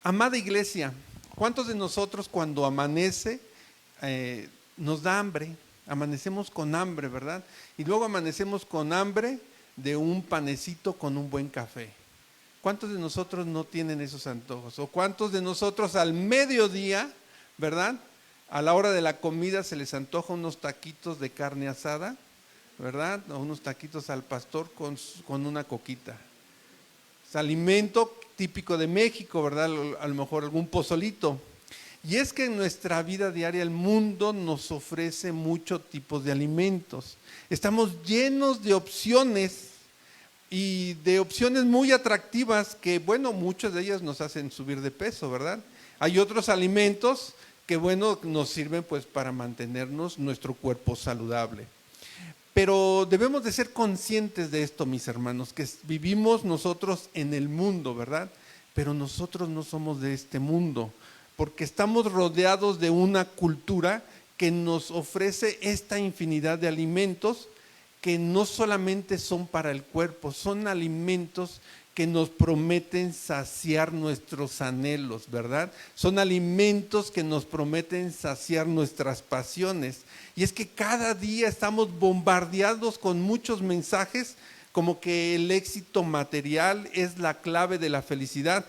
Amada iglesia, ¿cuántos de nosotros cuando amanece nos da hambre? Amanecemos con hambre, ¿verdad? Y luego amanecemos con hambre de un panecito con un buen café. ¿Cuántos de nosotros no tienen esos antojos? ¿O cuántos de nosotros al mediodía, ¿verdad? A la hora de la comida se les antoja unos taquitos de carne asada, ¿verdad? O unos taquitos al pastor con una coquita. Es alimento típico de México, ¿verdad? A lo mejor algún pozolito. Y es que en nuestra vida diaria el mundo nos ofrece muchos tipos de alimentos. Estamos llenos de opciones y de opciones muy atractivas que, bueno, muchas de ellas nos hacen subir de peso, ¿verdad? Hay otros alimentos que, bueno, nos sirven pues para mantenernos nuestro cuerpo saludable. Pero debemos de ser conscientes de esto, mis hermanos, que vivimos nosotros en el mundo, ¿verdad? Pero nosotros no somos de este mundo, porque estamos rodeados de una cultura que nos ofrece esta infinidad de alimentos que no solamente son para el cuerpo, son alimentos que nos prometen saciar nuestros anhelos, ¿verdad? Son alimentos que nos prometen saciar nuestras pasiones. Y es que cada día estamos bombardeados con muchos mensajes como que el éxito material es la clave de la felicidad.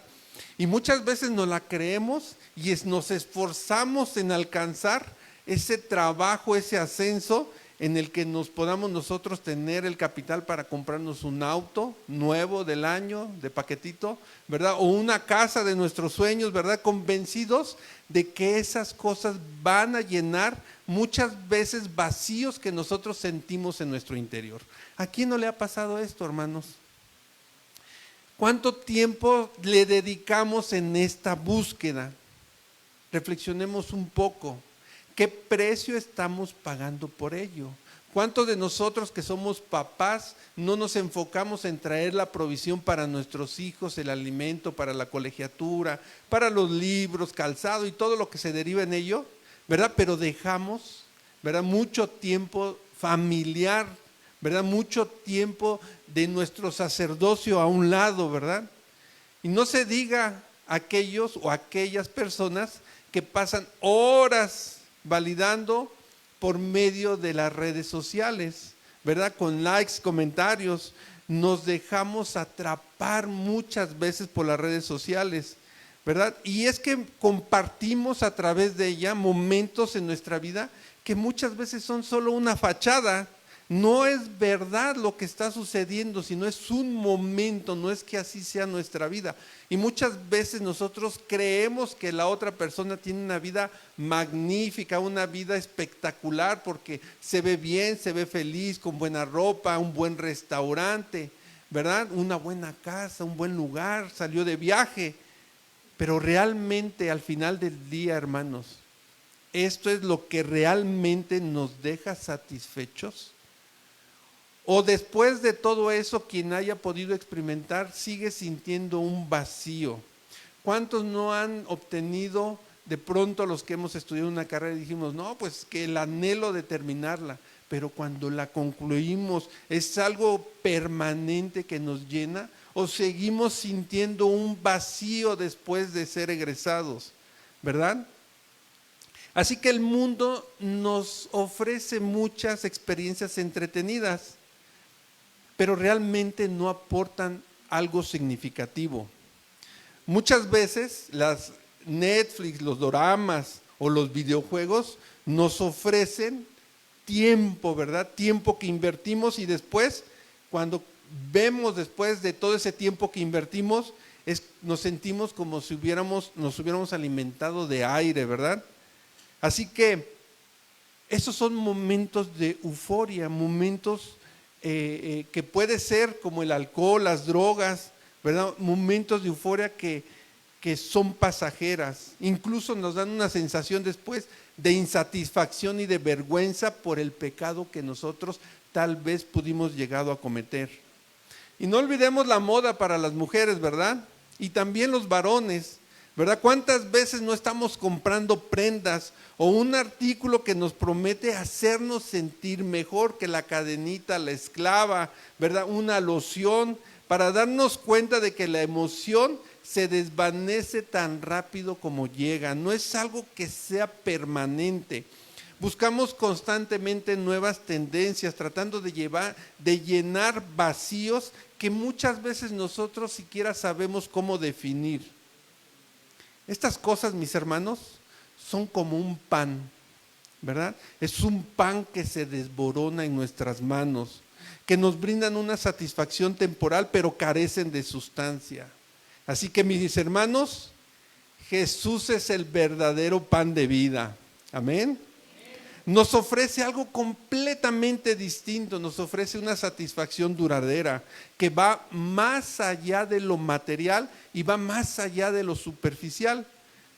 Y muchas veces nos la creemos y nos esforzamos en alcanzar ese trabajo, ese ascenso en el que nos podamos nosotros tener el capital para comprarnos un auto nuevo del año, de paquetito, ¿verdad? O una casa de nuestros sueños, ¿verdad? Convencidos de que esas cosas van a llenar muchas veces vacíos que nosotros sentimos en nuestro interior. ¿A quién no le ha pasado esto, hermanos? ¿Cuánto tiempo le dedicamos en esta búsqueda? Reflexionemos un poco. ¿Qué precio estamos pagando por ello? ¿Cuántos de nosotros que somos papás no nos enfocamos en traer la provisión para nuestros hijos, el alimento para la colegiatura, para los libros, calzado y todo lo que se deriva en ello, ¿verdad? Pero dejamos, ¿verdad? Mucho tiempo familiar, ¿verdad? Mucho tiempo de nuestro sacerdocio a un lado, ¿verdad? Y no se diga aquellos o aquellas personas que pasan horas validando por medio de las redes sociales, ¿verdad? Con likes, comentarios, nos dejamos atrapar muchas veces por las redes sociales, ¿verdad? Y es que compartimos a través de ella momentos en nuestra vida que muchas veces son solo una fachada. No es verdad lo que está sucediendo, sino es un momento, no es que así sea nuestra vida. Y muchas veces nosotros creemos que la otra persona tiene una vida magnífica, una vida espectacular, porque se ve bien, se ve feliz, con buena ropa, un buen restaurante, ¿verdad? Una buena casa, un buen lugar, salió de viaje. Pero realmente al final del día, hermanos, ¿esto es lo que realmente nos deja satisfechos? O después de todo eso, quien haya podido experimentar sigue sintiendo un vacío. ¿Cuántos no han obtenido de pronto los que hemos estudiado una carrera y dijimos, no, pues que el anhelo de terminarla, pero cuando la concluimos es algo permanente que nos llena, o seguimos sintiendo un vacío después de ser egresados, ¿verdad? Así que el mundo nos ofrece muchas experiencias entretenidas, pero realmente no aportan algo significativo. Muchas veces las Netflix, los doramas o los videojuegos nos ofrecen tiempo, ¿verdad? Tiempo que invertimos y después, cuando vemos después de todo ese tiempo que invertimos, nos sentimos como si nos hubiéramos alimentado de aire, ¿verdad? Así que esos son momentos de euforia, momentos que puede ser como el alcohol, las drogas, ¿verdad? Momentos de euforia que son pasajeras, incluso nos dan una sensación después de insatisfacción y de vergüenza por el pecado que nosotros tal vez pudimos llegado a cometer. Y no olvidemos la moda para las mujeres, ¿verdad? Y también los varones, ¿verdad? ¿Cuántas veces no estamos comprando prendas o un artículo que nos promete hacernos sentir mejor que la cadenita, la esclava, ¿verdad? Una loción, para darnos cuenta de que la emoción se desvanece tan rápido como llega. No es algo que sea permanente. Buscamos constantemente nuevas tendencias, tratando de llenar vacíos que muchas veces nosotros siquiera sabemos cómo definir. Estas cosas, mis hermanos, son como un pan, ¿verdad? Es un pan que se desborona en nuestras manos, que nos brindan una satisfacción temporal, pero carecen de sustancia. Así que, mis hermanos, Jesús es el verdadero pan de vida. Amén. Nos ofrece algo completamente distinto, nos ofrece una satisfacción duradera que va más allá de lo material y va más allá de lo superficial.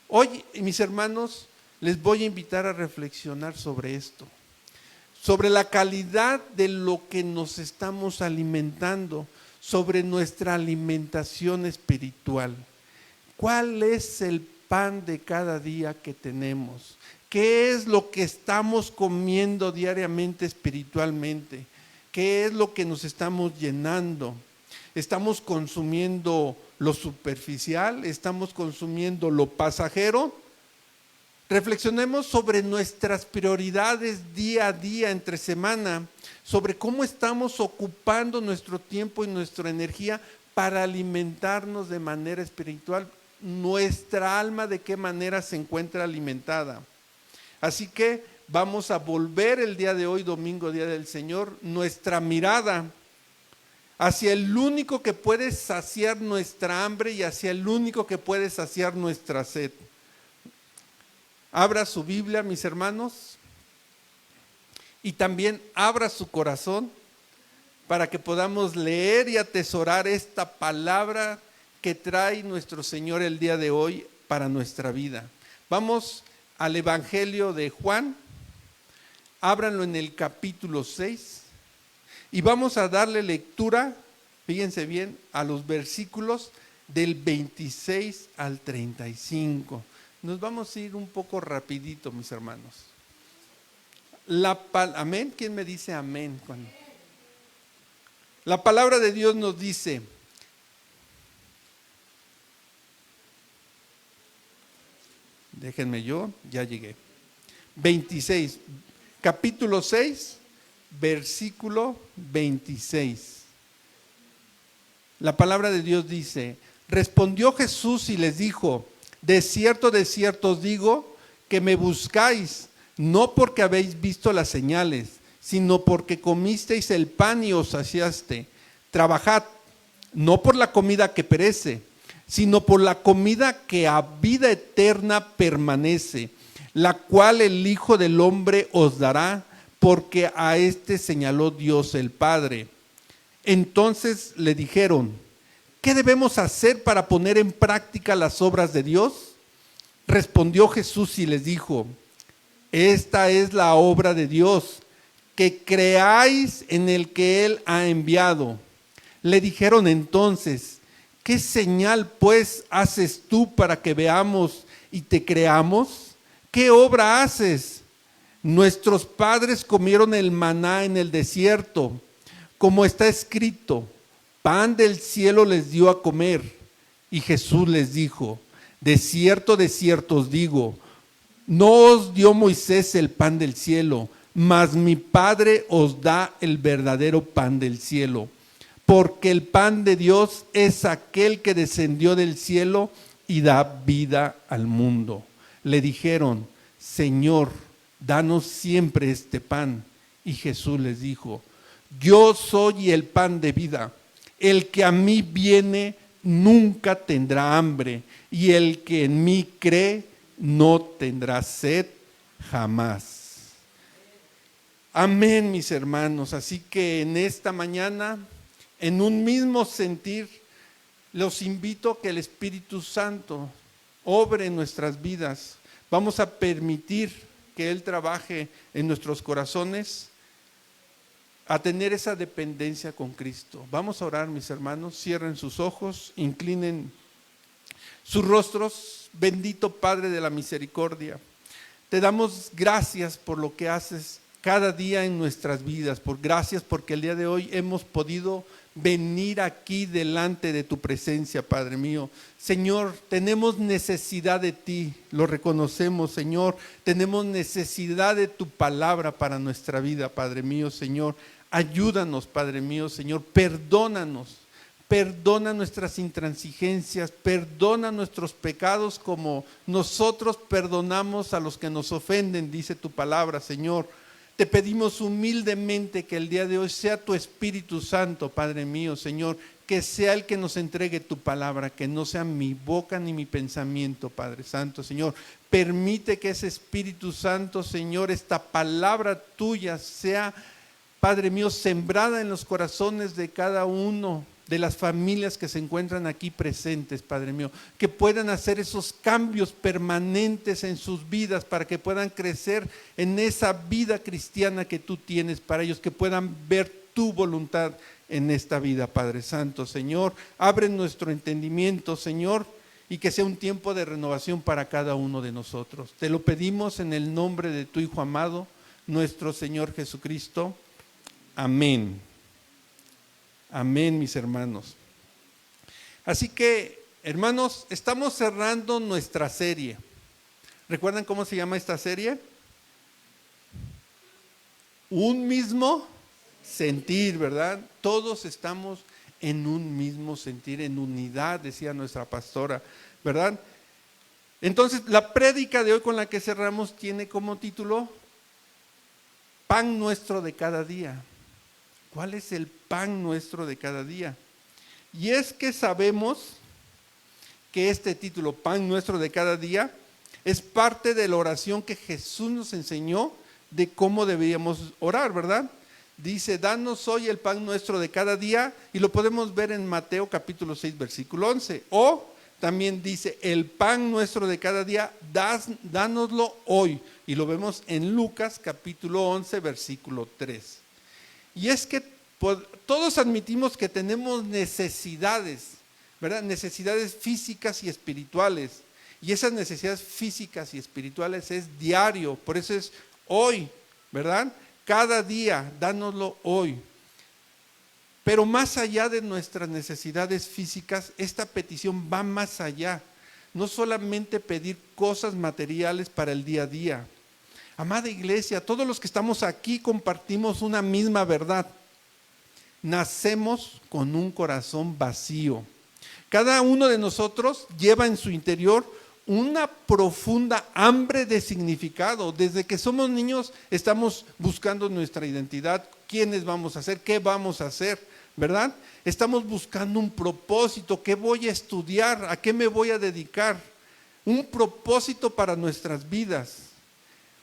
Hoy, mis hermanos, les voy a invitar a reflexionar sobre esto, sobre la calidad de lo que nos estamos alimentando, sobre nuestra alimentación espiritual. ¿Cuál es el pan de cada día que tenemos? ¿Qué es lo que estamos comiendo diariamente espiritualmente? ¿Qué es lo que nos estamos llenando? ¿Estamos consumiendo lo superficial? ¿Estamos consumiendo lo pasajero? Reflexionemos sobre nuestras prioridades día a día, entre semana, sobre cómo estamos ocupando nuestro tiempo y nuestra energía para alimentarnos de manera espiritual. Nuestra alma, ¿de qué manera se encuentra alimentada? Así que vamos a volver el día de hoy, domingo, Día del Señor, nuestra mirada hacia el único que puede saciar nuestra hambre y hacia el único que puede saciar nuestra sed. Abra su Biblia, mis hermanos, y también abra su corazón para que podamos leer y atesorar esta palabra que trae nuestro Señor el día de hoy para nuestra vida. Vamos al Evangelio de Juan, ábranlo en el capítulo 6 y vamos a darle lectura, fíjense bien, a los versículos del 26 al 35. Nos vamos a ir un poco rapidito, mis hermanos. Amén. ¿Quién me dice amén? La palabra de Dios nos dice: déjenme ya llegué. 26, capítulo 6, versículo 26. La palabra de Dios dice: respondió Jesús y les dijo: de cierto os digo que me buscáis, no porque habéis visto las señales, sino porque comisteis el pan y os saciaste. Trabajad, no por la comida que perece, sino por la comida que a vida eterna permanece, la cual el Hijo del Hombre os dará, porque a éste señaló Dios el Padre. Entonces le dijeron: ¿qué debemos hacer para poner en práctica las obras de Dios? Respondió Jesús y les dijo: esta es la obra de Dios, que creáis en el que Él ha enviado. Le dijeron entonces: ¿qué señal pues haces tú para que veamos y te creamos? ¿Qué obra haces? Nuestros padres comieron el maná en el desierto, como está escrito: pan del cielo les dio a comer. Y Jesús les dijo: de cierto os digo, no os dio Moisés el pan del cielo, mas mi Padre os da el verdadero pan del cielo. Porque el pan de Dios es aquel que descendió del cielo y da vida al mundo. Le dijeron: Señor, danos siempre este pan. Y Jesús les dijo: yo soy el pan de vida. El que a mí viene nunca tendrá hambre, y el que en mí cree no tendrá sed jamás. Amén, mis hermanos. Así que en esta mañana, en un mismo sentir, los invito a que el Espíritu Santo obre en nuestras vidas. Vamos a permitir que Él trabaje en nuestros corazones, a tener esa dependencia con Cristo. Vamos a orar, mis hermanos. Cierren sus ojos, inclinen sus rostros. Bendito Padre de la misericordia, te damos gracias por lo que haces cada día en nuestras vidas. Gracias porque el día de hoy hemos podido venir aquí delante de tu presencia, Padre mío. Señor, tenemos necesidad de ti, lo reconocemos, Señor. Tenemos necesidad de tu palabra para nuestra vida, Padre mío, Señor. Ayúdanos, Padre mío, Señor. Perdónanos. Perdona nuestras intransigencias, perdona nuestros pecados como nosotros perdonamos a los que nos ofenden, dice tu palabra, Señor. Te pedimos humildemente que el día de hoy sea tu Espíritu Santo, Padre mío, Señor, que sea el que nos entregue tu palabra, que no sea mi boca ni mi pensamiento, Padre Santo, Señor. Permite que ese Espíritu Santo, Señor, esta palabra tuya sea, Padre mío, sembrada en los corazones de cada uno de las familias que se encuentran aquí presentes, Padre mío, que puedan hacer esos cambios permanentes en sus vidas para que puedan crecer en esa vida cristiana que tú tienes para ellos, que puedan ver tu voluntad en esta vida, Padre Santo, Señor. Abre nuestro entendimiento, Señor, y que sea un tiempo de renovación para cada uno de nosotros. Te lo pedimos en el nombre de tu Hijo amado, nuestro Señor Jesucristo. Amén. Amén, mis hermanos. Así que, hermanos, estamos cerrando nuestra serie. ¿Recuerdan cómo se llama esta serie? Un mismo sentir, ¿verdad? Todos estamos en un mismo sentir, en unidad, decía nuestra pastora, ¿verdad? Entonces, la prédica de hoy con la que cerramos tiene como título Pan nuestro de cada día. ¿Cuál es el pan nuestro de cada día? Y es que sabemos que este título, Pan nuestro de cada día, es parte de la oración que Jesús nos enseñó de cómo deberíamos orar, ¿verdad? Dice, danos hoy el pan nuestro de cada día, y lo podemos ver en Mateo capítulo 6, versículo 11. O también dice, el pan nuestro de cada día, dánoslo hoy. Y lo vemos en Lucas capítulo 11, versículo 3. Y es que todos admitimos que tenemos necesidades, ¿verdad? Necesidades físicas y espirituales. Y esas necesidades físicas y espirituales es diario, por eso es hoy, ¿verdad? Cada día, dánoslo hoy. Pero más allá de nuestras necesidades físicas, esta petición va más allá. No solamente pedir cosas materiales para el día a día. Amada iglesia, todos los que estamos aquí compartimos una misma verdad. Nacemos con un corazón vacío. Cada uno de nosotros lleva en su interior una profunda hambre de significado. Desde que somos niños estamos buscando nuestra identidad, quiénes vamos a ser, qué vamos a hacer, ¿verdad? Estamos buscando un propósito, qué voy a estudiar, a qué me voy a dedicar. Un propósito para nuestras vidas.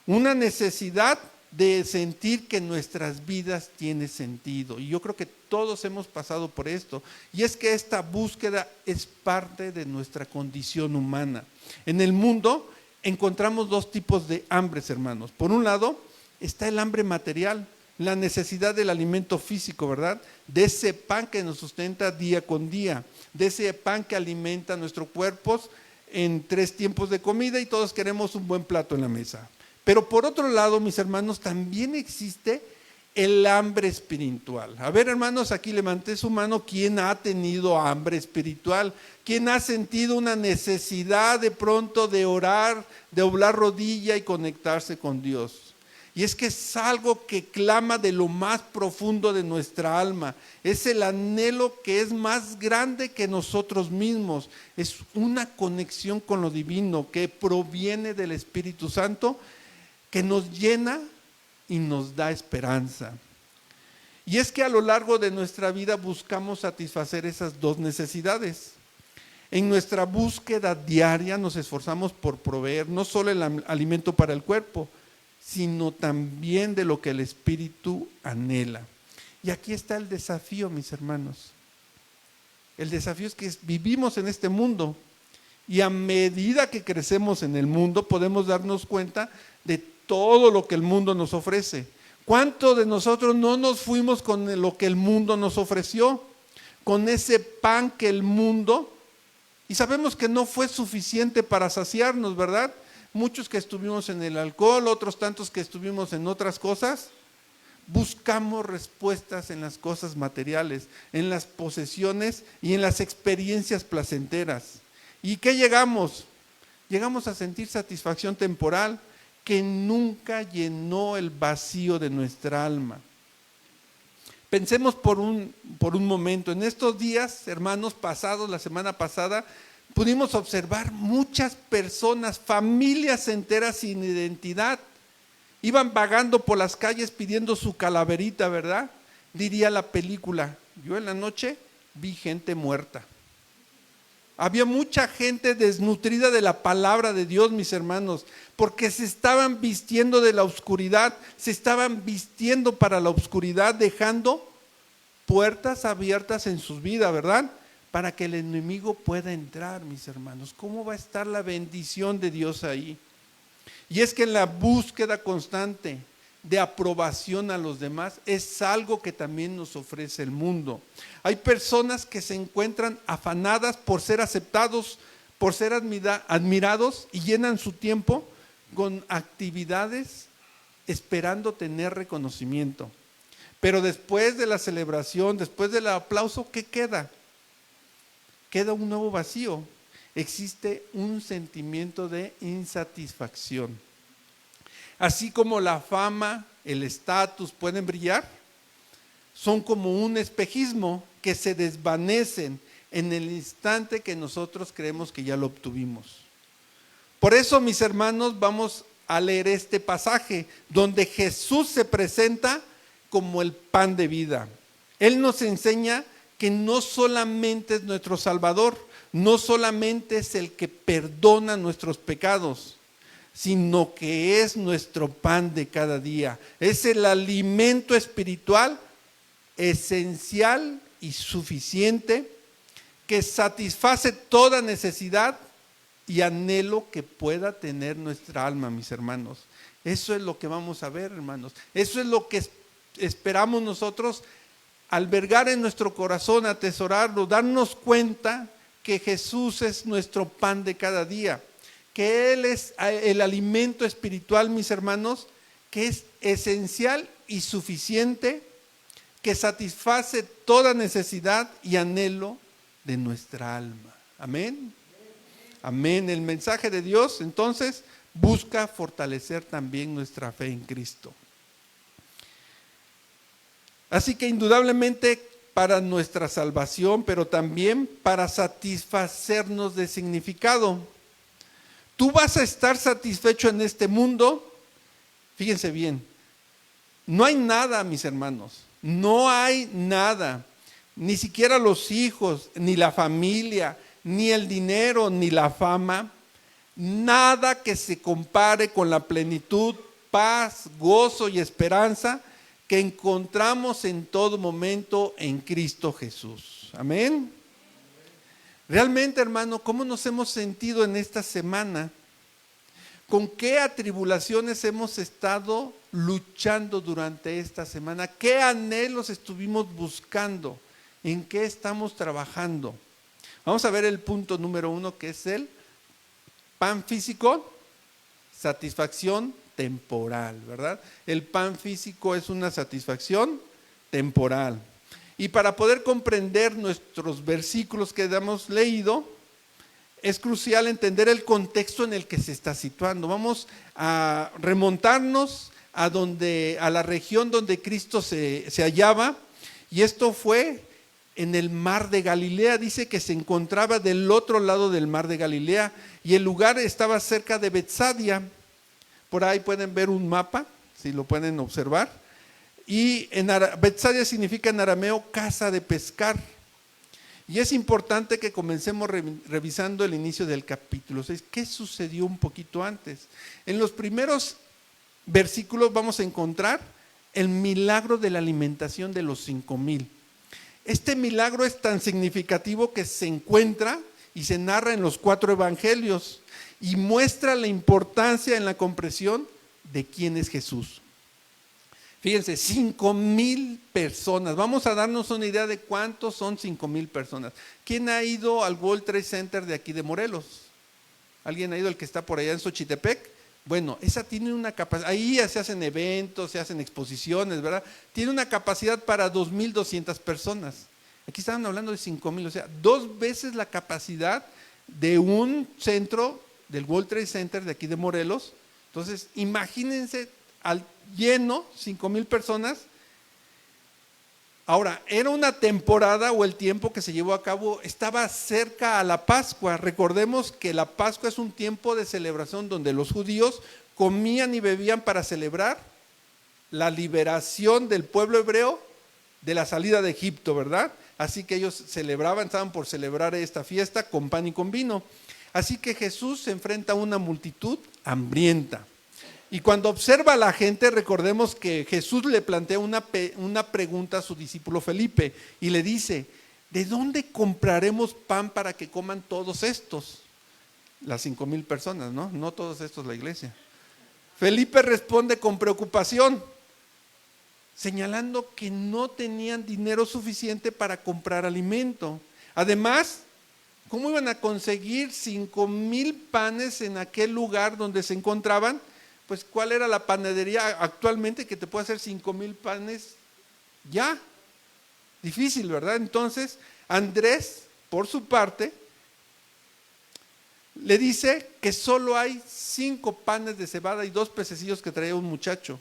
Una necesidad de sentir que nuestras vidas tienen sentido. Y yo creo que todos hemos pasado por esto. Y es que esta búsqueda es parte de nuestra condición humana. En el mundo encontramos dos tipos de hambres, hermanos. Por un lado está el hambre material, la necesidad del alimento físico, ¿verdad? De ese pan que nos sustenta día con día, de ese pan que alimenta nuestros cuerpos en 3 tiempos de comida, y todos queremos un buen plato en la mesa. Pero por otro lado, mis hermanos, también existe el hambre espiritual. A ver, hermanos, aquí levanté su mano. ¿Quién ha tenido hambre espiritual? ¿Quién ha sentido una necesidad de pronto de orar, de doblar rodilla y conectarse con Dios? Y es que es algo que clama de lo más profundo de nuestra alma. Es el anhelo que es más grande que nosotros mismos. Es una conexión con lo divino que proviene del Espíritu Santo, que nos llena y nos da esperanza. Y es que a lo largo de nuestra vida buscamos satisfacer esas dos necesidades. En nuestra búsqueda diaria nos esforzamos por proveer no solo el alimento para el cuerpo, sino también de lo que el espíritu anhela. Y aquí está el desafío, mis hermanos. El desafío es que vivimos en este mundo, y a medida que crecemos en el mundo podemos darnos cuenta de todo lo que el mundo nos ofrece. ¿Cuántos de nosotros no nos fuimos con lo que el mundo nos ofreció? Con ese pan que el mundo, y sabemos que no fue suficiente para saciarnos, ¿verdad? muchos que estuvimos en el alcohol, otros tantos que estuvimos en otras cosas, buscamos respuestas en las cosas materiales, en las posesiones y en las experiencias placenteras. ¿Y qué llegamos? Llegamos a sentir satisfacción temporal que nunca llenó el vacío de nuestra alma. Pensemos por un momento, en estos días, hermanos, pasados, la semana pasada, pudimos observar muchas personas, familias enteras sin identidad. Iban vagando por las calles pidiendo su calaverita, ¿verdad? Diría la película, yo en la noche vi gente muerta. Había mucha gente desnutrida de la palabra de Dios, mis hermanos, porque se estaban vistiendo de la oscuridad, se estaban vistiendo para la oscuridad, dejando puertas abiertas en sus vidas, ¿verdad? Para que el enemigo pueda entrar, mis hermanos. ¿Cómo va a estar la bendición de Dios ahí? Y es que en la búsqueda constante de aprobación a los demás es algo que también nos ofrece el mundo. Hay personas que se encuentran afanadas por ser aceptados, por ser admirados y llenan su tiempo con actividades esperando tener reconocimiento. Pero después de la celebración, después del aplauso, ¿qué queda? Queda un nuevo vacío. Existe un sentimiento de insatisfacción. Así como la fama, el estatus pueden brillar, son como un espejismo que se desvanecen en el instante que nosotros creemos que ya lo obtuvimos. Por eso, mis hermanos, vamos a leer este pasaje donde Jesús se presenta como el pan de vida. Él nos enseña que no solamente es nuestro Salvador, no solamente es el que perdona nuestros pecados, sino que es nuestro pan de cada día. Es el alimento espiritual esencial y suficiente que satisface toda necesidad y anhelo que pueda tener nuestra alma, mis hermanos. Eso es lo que vamos a ver, hermanos. Eso es lo que esperamos nosotros albergar en nuestro corazón, atesorarlo, darnos cuenta que Jesús es nuestro pan de cada día, que Él es el alimento espiritual, mis hermanos, que es esencial y suficiente, que satisface toda necesidad y anhelo de nuestra alma. Amén. Amén. El mensaje de Dios, entonces, busca fortalecer también nuestra fe en Cristo. Así que indudablemente para nuestra salvación, pero también para satisfacernos de significado. Tú vas a estar satisfecho en este mundo. Fíjense bien, no hay nada, mis hermanos, no hay nada, ni siquiera los hijos, ni la familia, ni el dinero, ni la fama, nada que se compare con la plenitud, paz, gozo y esperanza que encontramos en todo momento en Cristo Jesús. Amén. Realmente, hermano, ¿cómo nos hemos sentido en esta semana? ¿Con qué atribulaciones hemos estado luchando durante esta semana? ¿Qué anhelos estuvimos buscando? ¿En qué estamos trabajando? Vamos a ver el punto número 1, que es el pan físico, satisfacción temporal, ¿verdad? El pan físico es una satisfacción temporal. Y para poder comprender nuestros versículos que hemos leído, es crucial entender el contexto en el que se está situando. Vamos a remontarnos a la región donde Cristo se hallaba, y esto fue en el mar de Galilea. Dice que se encontraba del otro lado del mar de Galilea, y el lugar estaba cerca de Betsadia. Por ahí pueden ver un mapa, si lo pueden observar. Y Betsadia significa en arameo casa de pescar. Y es importante que comencemos revisando el inicio del capítulo 6. ¿Qué sucedió un poquito antes? En los primeros versículos vamos a encontrar el milagro de la alimentación de los 5,000. Este milagro es tan significativo que se encuentra y se narra en los 4 evangelios y muestra la importancia en la comprensión de quién es Jesús. Fíjense, 5,000 personas. Vamos a darnos una idea de cuántos son 5,000 personas. ¿Quién ha ido al World Trade Center de aquí de Morelos? ¿Alguien ha ido, el que está por allá en Xochitepec? Bueno, esa tiene una capacidad, ahí ya se hacen eventos, se hacen exposiciones, ¿verdad? Tiene una capacidad para 2,200 personas. Aquí estaban hablando de 5,000, o sea, 2 veces la capacidad de un centro del World Trade Center de aquí de Morelos. Entonces, imagínense al lleno, 5,000 personas. Ahora, era una temporada o el tiempo que se llevó a cabo, estaba cerca a la Pascua. Recordemos que la Pascua es un tiempo de celebración donde los judíos comían y bebían para celebrar la liberación del pueblo hebreo de la salida de Egipto, ¿verdad? Así que ellos celebraban, estaban por celebrar esta fiesta con pan y con vino. Así que Jesús se enfrenta a una multitud hambrienta. Y cuando observa a la gente, recordemos que Jesús le plantea una pregunta a su discípulo Felipe y le dice, ¿de dónde compraremos pan para que coman todos estos? Las 5,000 personas, ¿no? No todos estos la iglesia. Felipe responde con preocupación, señalando que no tenían dinero suficiente para comprar alimento. Además, ¿cómo iban a conseguir 5,000 panes en aquel lugar donde se encontraban? Pues ¿cuál era la panadería actualmente que te puede hacer 5,000 panes? Ya, difícil, ¿verdad? Entonces, Andrés, por su parte, le dice que solo hay 5 panes de cebada y 2 pececillos que traía un muchacho,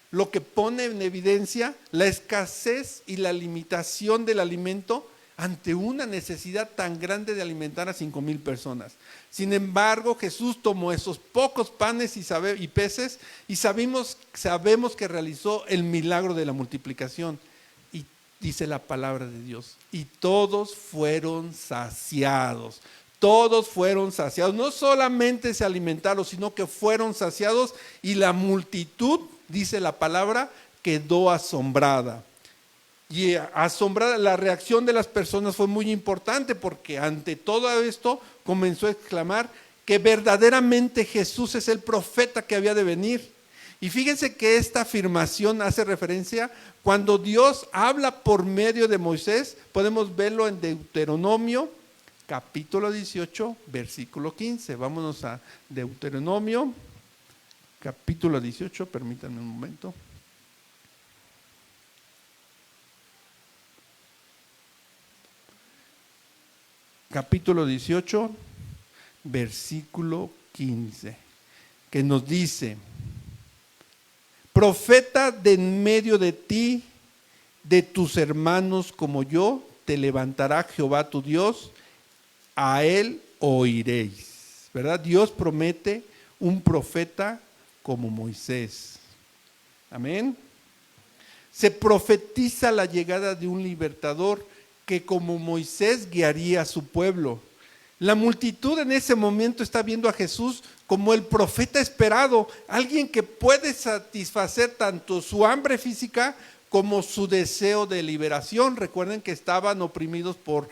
lo que pone en evidencia la escasez y la limitación del alimento ante una necesidad tan grande de alimentar a 5,000 personas. Sin embargo, Jesús tomó esos pocos panes y peces y sabemos que realizó el milagro de la multiplicación. Y dice la palabra de Dios, y todos fueron saciados. Todos fueron saciados, no solamente se alimentaron, sino que fueron saciados y la multitud, dice la palabra, quedó asombrada. Y asombrada, la reacción de las personas fue muy importante porque ante todo esto comenzó a exclamar que verdaderamente Jesús es el profeta que había de venir. Y fíjense que esta afirmación hace referencia cuando Dios habla por medio de Moisés, podemos verlo en Deuteronomio capítulo 18, versículo 15. Vámonos a Deuteronomio capítulo 18, permítanme un momento. Capítulo 18, versículo 15, que nos dice, profeta de en medio de ti, de tus hermanos como yo, te levantará Jehová tu Dios, a él oiréis. ¿Verdad? Dios promete un profeta como Moisés. Amén. Se profetiza la llegada de un libertador que como Moisés guiaría a su pueblo. La multitud en ese momento está viendo a Jesús como el profeta esperado, alguien que puede satisfacer tanto su hambre física como su deseo de liberación. Recuerden que estaban oprimidos por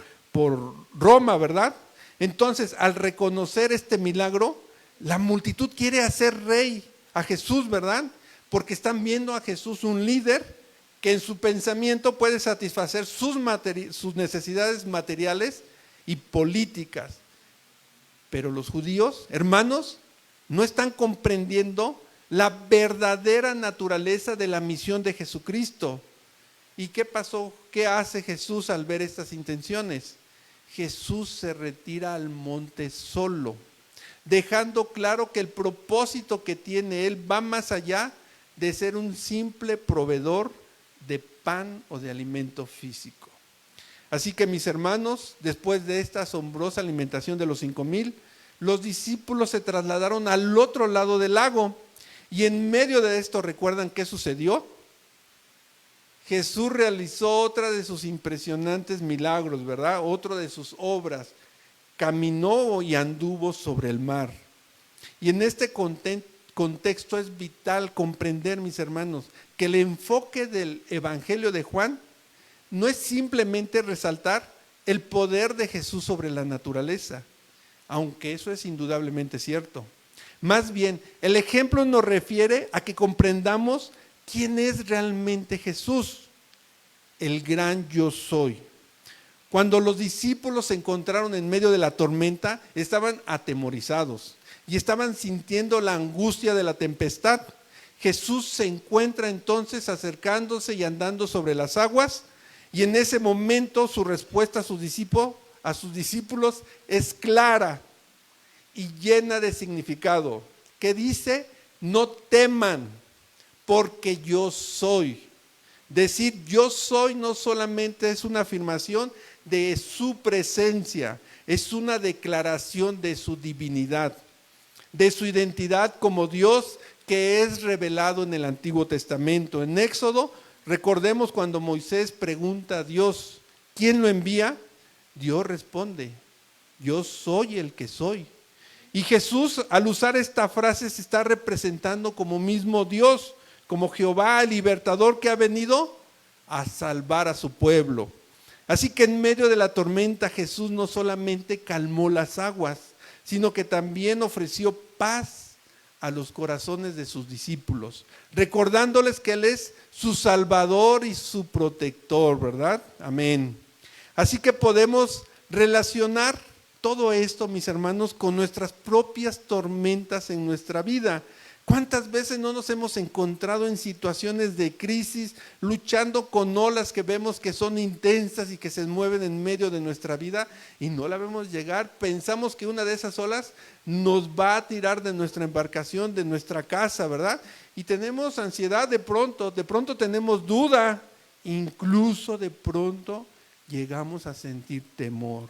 Roma, ¿verdad? Entonces, al reconocer este milagro, la multitud quiere hacer rey a Jesús, ¿verdad? Porque están viendo a Jesús un líder que en su pensamiento puede satisfacer sus necesidades materiales y políticas. Pero los judíos, hermanos, no están comprendiendo la verdadera naturaleza de la misión de Jesucristo. ¿Y qué pasó? ¿Qué hace Jesús al ver estas intenciones? Jesús se retira al monte solo, dejando claro que el propósito que tiene Él va más allá de ser un simple proveedor de pan o de alimento físico. Así que mis hermanos, después de esta asombrosa alimentación de los 5,000, los discípulos se trasladaron al otro lado del lago y en medio de esto, ¿recuerdan qué sucedió? Jesús realizó otra de sus impresionantes milagros, ¿verdad? Otra de sus obras. Caminó y anduvo sobre el mar. Y en este contexto es vital comprender, mis hermanos, que el enfoque del Evangelio de Juan no es simplemente resaltar el poder de Jesús sobre la naturaleza, aunque eso es indudablemente cierto. Más bien, el ejemplo nos refiere a que comprendamos quién es realmente Jesús, el gran yo soy. Cuando los discípulos se encontraron en medio de la tormenta, estaban atemorizados y estaban sintiendo la angustia de la tempestad. Jesús se encuentra entonces acercándose y andando sobre las aguas, y en ese momento su respuesta a sus discípulos es clara y llena de significado. ¿Qué dice? No teman, porque yo soy. Decir yo soy no solamente es una afirmación de su presencia, es una declaración de su divinidad, de su identidad como Dios que es revelado en el Antiguo Testamento. En Éxodo, recordemos cuando Moisés pregunta a Dios, ¿quién lo envía? Dios responde, yo soy el que soy. Y Jesús, al usar esta frase, se está representando como mismo Dios, como Jehová, el libertador que ha venido a salvar a su pueblo. Así que en medio de la tormenta, Jesús no solamente calmó las aguas, sino que también ofreció paz a los corazones de sus discípulos, recordándoles que Él es su Salvador y su protector, ¿verdad? Amén. Así que podemos relacionar todo esto, mis hermanos, con nuestras propias tormentas en nuestra vida. ¿Cuántas veces no nos hemos encontrado en situaciones de crisis, luchando con olas que vemos que son intensas y que se mueven en medio de nuestra vida y no la vemos llegar? Pensamos que una de esas olas nos va a tirar de nuestra embarcación, de nuestra casa, ¿verdad? Y tenemos ansiedad de pronto tenemos duda, incluso de pronto llegamos a sentir temor.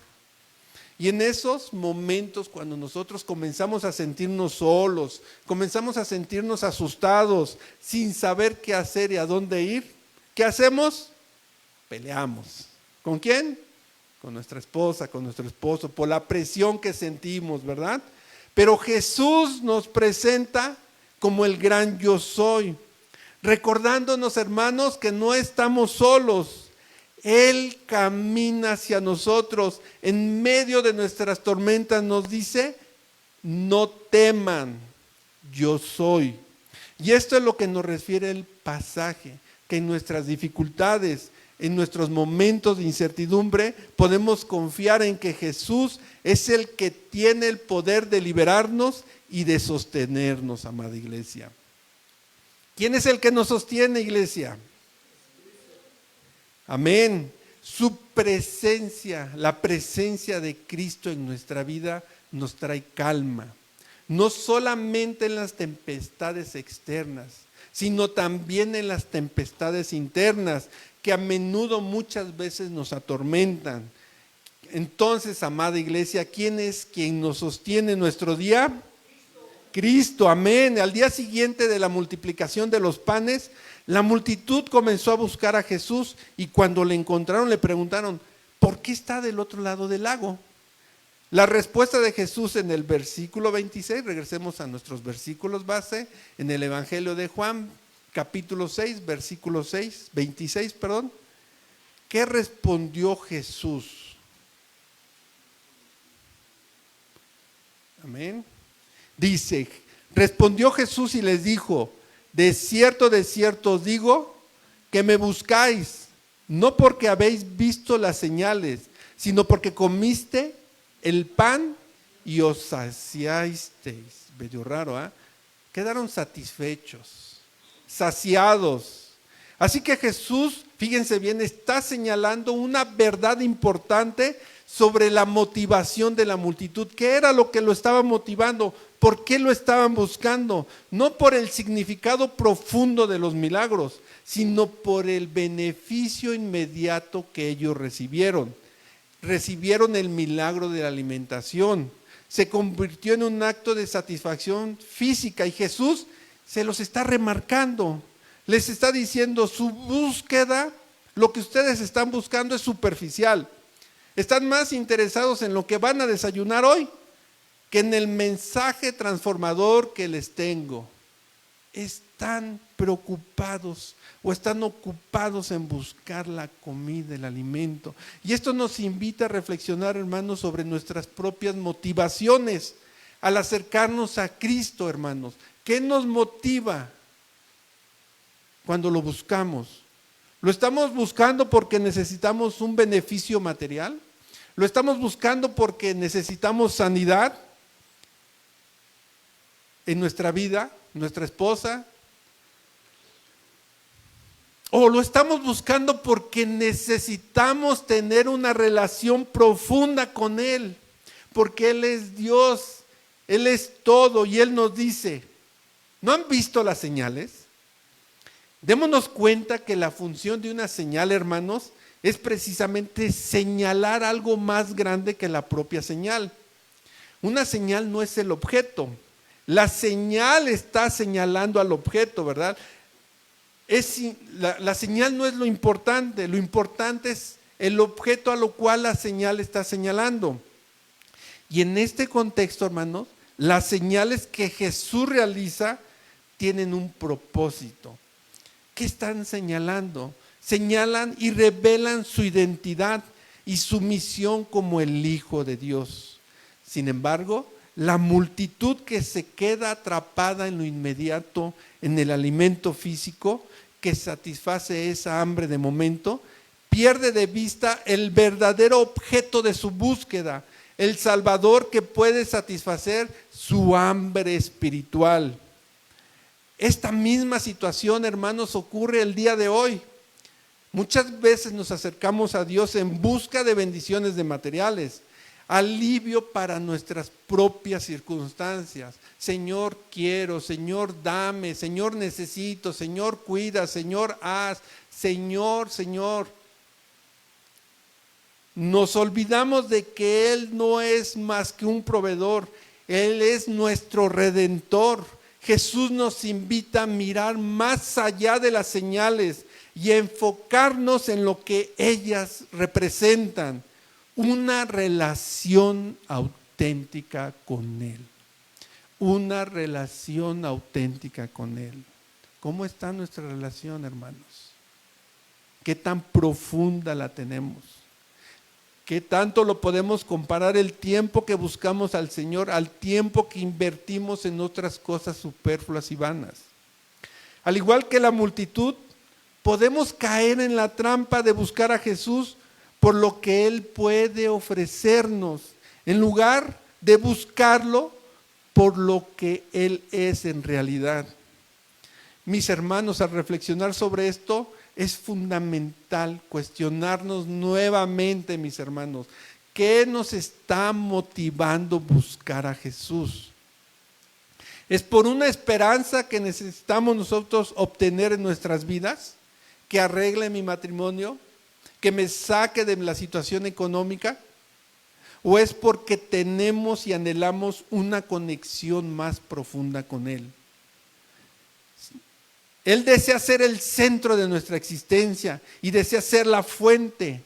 Y en esos momentos, cuando nosotros comenzamos a sentirnos solos, comenzamos a sentirnos asustados, sin saber qué hacer y a dónde ir, ¿qué hacemos? Peleamos. ¿Con quién? Con nuestra esposa, con nuestro esposo, por la presión que sentimos, ¿verdad? Pero Jesús nos presenta como el gran yo soy, recordándonos, hermanos, que no estamos solos. Él camina hacia nosotros en medio de nuestras tormentas, nos dice, no teman, yo soy. Y esto es lo que nos refiere el pasaje, que en nuestras dificultades, en nuestros momentos de incertidumbre, podemos confiar en que Jesús es el que tiene el poder de liberarnos y de sostenernos, amada iglesia. ¿Quién es el que nos sostiene, iglesia? Amén. Su presencia, la presencia de Cristo en nuestra vida nos trae calma. No solamente en las tempestades externas, sino también en las tempestades internas, que a menudo muchas veces nos atormentan. Entonces, amada iglesia, ¿quién es quien nos sostiene nuestro día? Cristo, amén. Al día siguiente de la multiplicación de los panes, la multitud comenzó a buscar a Jesús y cuando le encontraron le preguntaron, ¿por qué está del otro lado del lago? La respuesta de Jesús en el versículo 26, regresemos a nuestros versículos base, en el Evangelio de Juan, capítulo 6, versículo 26, ¿qué respondió Jesús? Amén. Dice, respondió Jesús y les dijo, de cierto os digo, que me buscáis, no porque habéis visto las señales, sino porque comiste el pan y os saciasteis. Medio raro, ¿eh? Quedaron satisfechos, saciados. Así que Jesús, fíjense bien, está señalando una verdad importante sobre la motivación de la multitud. ¿Qué era lo que lo estaba motivando? ¿Por qué lo estaban buscando? No por el significado profundo de los milagros, sino por el beneficio inmediato que ellos recibieron. Recibieron el milagro de la alimentación. Se convirtió en un acto de satisfacción física y Jesús se los está remarcando. Les está diciendo, su búsqueda, lo que ustedes están buscando es superficial. Están más interesados en lo que van a desayunar hoy que en el mensaje transformador que les tengo. Están preocupados o están ocupados en buscar la comida, el alimento. Y esto nos invita a reflexionar, hermanos, sobre nuestras propias motivaciones al acercarnos a Cristo, hermanos. ¿Qué nos motiva cuando lo buscamos? ¿Lo estamos buscando porque necesitamos un beneficio material? ¿Lo estamos buscando porque necesitamos sanidad en nuestra vida, nuestra esposa? ¿O lo estamos buscando porque necesitamos tener una relación profunda con Él? Porque Él es Dios, Él es todo y Él nos dice, ¿no han visto las señales? Démonos cuenta que la función de una señal, hermanos, es precisamente señalar algo más grande que la propia señal. Una señal no es el objeto, la señal está señalando al objeto, ¿verdad? La señal no es lo importante es el objeto a lo cual la señal está señalando. Y en este contexto, hermanos, las señales que Jesús realiza tienen un propósito. ¿Qué están señalando? Señalan y revelan su identidad y su misión como el Hijo de Dios. Sin embargo, la multitud que se queda atrapada en lo inmediato, en el alimento físico, que satisface esa hambre de momento, pierde de vista el verdadero objeto de su búsqueda, el Salvador que puede satisfacer su hambre espiritual. Esta misma situación, hermanos, ocurre el día de hoy. Muchas veces nos acercamos a Dios en busca de bendiciones de materiales, alivio para nuestras propias circunstancias. Señor, quiero, Señor, dame, Señor, necesito, Señor, cuida, Señor, haz, Señor. Nos olvidamos de que Él no es más que un proveedor, Él es nuestro redentor. Jesús nos invita a mirar más allá de las señales y a enfocarnos en lo que ellas representan, una relación auténtica con Él. Una relación auténtica con Él. ¿Cómo está nuestra relación, hermanos? ¿Qué tan profunda la tenemos? ¿Qué tanto lo podemos comparar el tiempo que buscamos al Señor al tiempo que invertimos en otras cosas superfluas y vanas? Al igual que la multitud, podemos caer en la trampa de buscar a Jesús por lo que Él puede ofrecernos, en lugar de buscarlo por lo que Él es en realidad. Mis hermanos, al reflexionar sobre esto, es fundamental cuestionarnos nuevamente, mis hermanos, ¿qué nos está motivando buscar a Jesús? ¿Es por una esperanza que necesitamos nosotros obtener en nuestras vidas? ¿Que arregle mi matrimonio? ¿Que me saque de la situación económica? ¿O es porque tenemos y anhelamos una conexión más profunda con Él? Él desea ser el centro de nuestra existencia y desea ser la fuente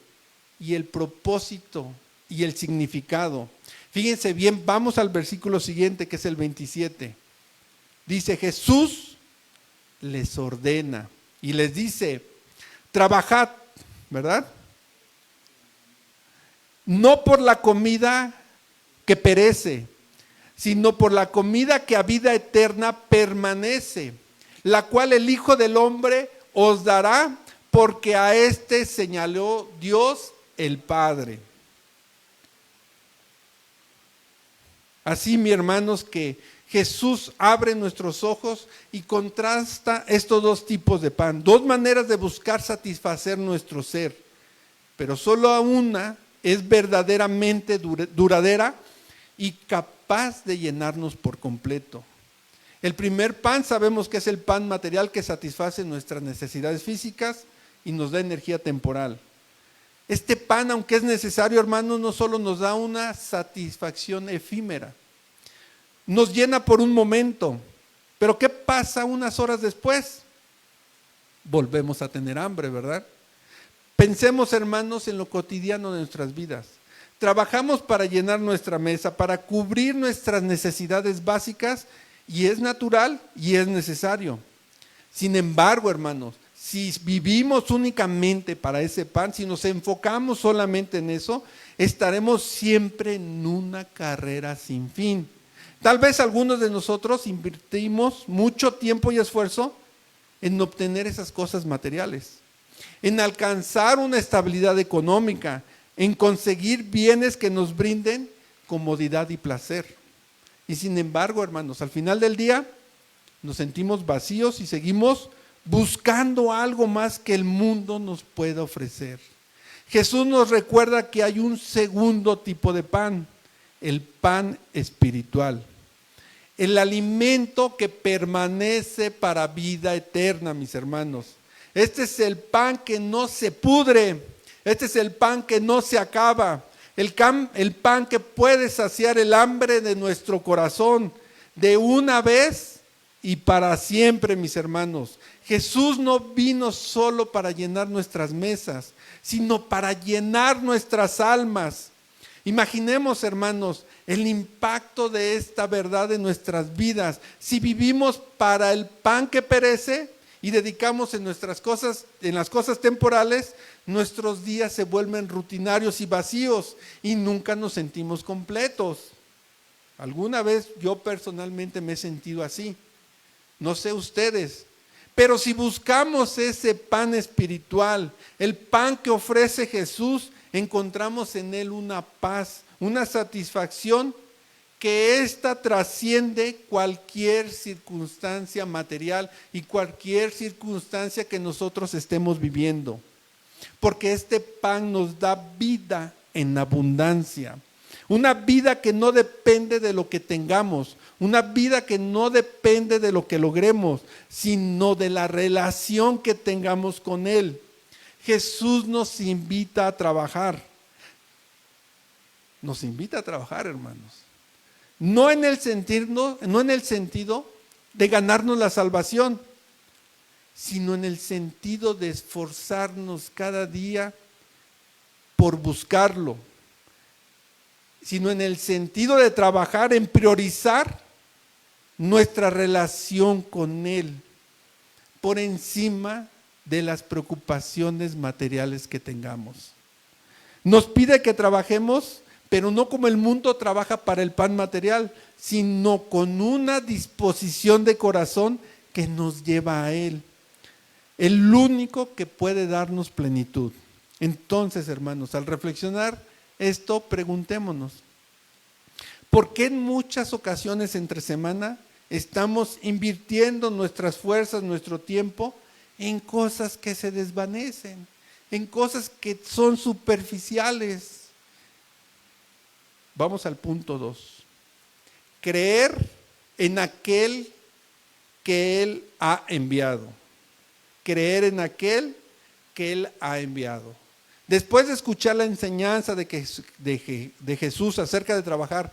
y el propósito y el significado. Fíjense bien, vamos al versículo siguiente, que es el 27. Dice, Jesús les ordena y les dice, trabajad, ¿verdad? No por la comida que perece, sino por la comida que a vida eterna permanece, la cual el Hijo del Hombre os dará, porque a éste señaló Dios el Padre. Así, mis hermanos, que Jesús abre nuestros ojos y contrasta estos dos tipos de pan, dos maneras de buscar satisfacer nuestro ser, pero solo una es verdaderamente duradera y capaz de llenarnos por completo. El primer pan sabemos que es el pan material que satisface nuestras necesidades físicas y nos da energía temporal. Este pan, aunque es necesario, hermanos, no solo nos da una satisfacción efímera, nos llena por un momento, pero ¿qué pasa unas horas después? Volvemos a tener hambre, ¿verdad? Pensemos, hermanos, en lo cotidiano de nuestras vidas. Trabajamos para llenar nuestra mesa, para cubrir nuestras necesidades básicas, y es natural y es necesario. Sin embargo, hermanos, si vivimos únicamente para ese pan, si nos enfocamos solamente en eso, estaremos siempre en una carrera sin fin. Tal vez algunos de nosotros invertimos mucho tiempo y esfuerzo en obtener esas cosas materiales. en alcanzar una estabilidad económica, en conseguir bienes que nos brinden comodidad y placer. Y sin embargo, hermanos, al final del día nos sentimos vacíos y seguimos buscando algo más que el mundo nos pueda ofrecer. Jesús nos recuerda que hay un segundo tipo de pan, el pan espiritual, el alimento que permanece para vida eterna, mis hermanos. Este es el pan que no se pudre, este es el pan que no se acaba, el pan que puede saciar el hambre de nuestro corazón de una vez y para siempre, mis hermanos. Jesús no vino solo para llenar nuestras mesas, sino para llenar nuestras almas. Imaginemos, hermanos, el impacto de esta verdad en nuestras vidas. Si vivimos para el pan que perece y dedicamos en las cosas temporales, nuestros días se vuelven rutinarios y vacíos y nunca nos sentimos completos. Alguna vez yo personalmente me he sentido así, no sé ustedes, pero si buscamos ese pan espiritual, el pan que ofrece Jesús, encontramos en él una paz, una satisfacción que ésta trasciende cualquier circunstancia material y cualquier circunstancia que nosotros estemos viviendo. Porque este pan nos da vida en abundancia. Una vida que no depende de lo que tengamos, una vida que no depende de lo que logremos, sino de la relación que tengamos con Él. Jesús nos invita a trabajar. Nos invita a trabajar, hermanos. No en el sentido de ganarnos la salvación, sino en el sentido de esforzarnos cada día por buscarlo, sino en el sentido de trabajar en priorizar nuestra relación con Él por encima de las preocupaciones materiales que tengamos. Nos pide que trabajemos, pero no como el mundo trabaja para el pan material, sino con una disposición de corazón que nos lleva a Él, el único que puede darnos plenitud. Entonces, hermanos, al reflexionar esto, preguntémonos, ¿por qué en muchas ocasiones entre semana estamos invirtiendo nuestras fuerzas, nuestro tiempo en cosas que se desvanecen, en cosas que son superficiales? Vamos al punto 2. Creer en aquel que Él ha enviado. Creer en aquel que Él ha enviado. Después de escuchar la enseñanza de Jesús acerca de trabajar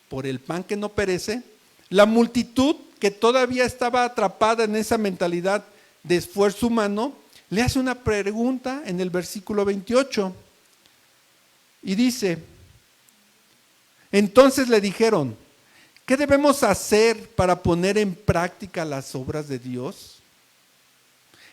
por el pan que no perece, la multitud que todavía estaba atrapada en esa mentalidad de esfuerzo humano, le hace una pregunta en el versículo 28 y dice: entonces le dijeron, ¿qué debemos hacer para poner en práctica las obras de Dios?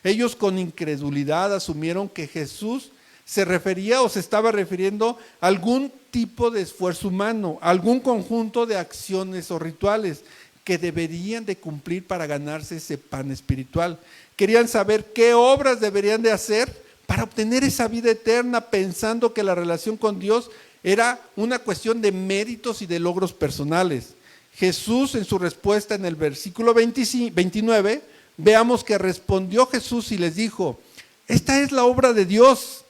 Ellos con incredulidad asumieron que Jesús se refería o se estaba refiriendo a algún tipo de esfuerzo humano, algún conjunto de acciones o rituales que deberían de cumplir para ganarse ese pan espiritual. Querían saber qué obras deberían de hacer para obtener esa vida eterna, pensando que la relación con Dios era una cuestión de méritos y de logros personales. Jesús, en su respuesta en el versículo 29, veamos que respondió Jesús y les dijo: esta es la obra de Dios,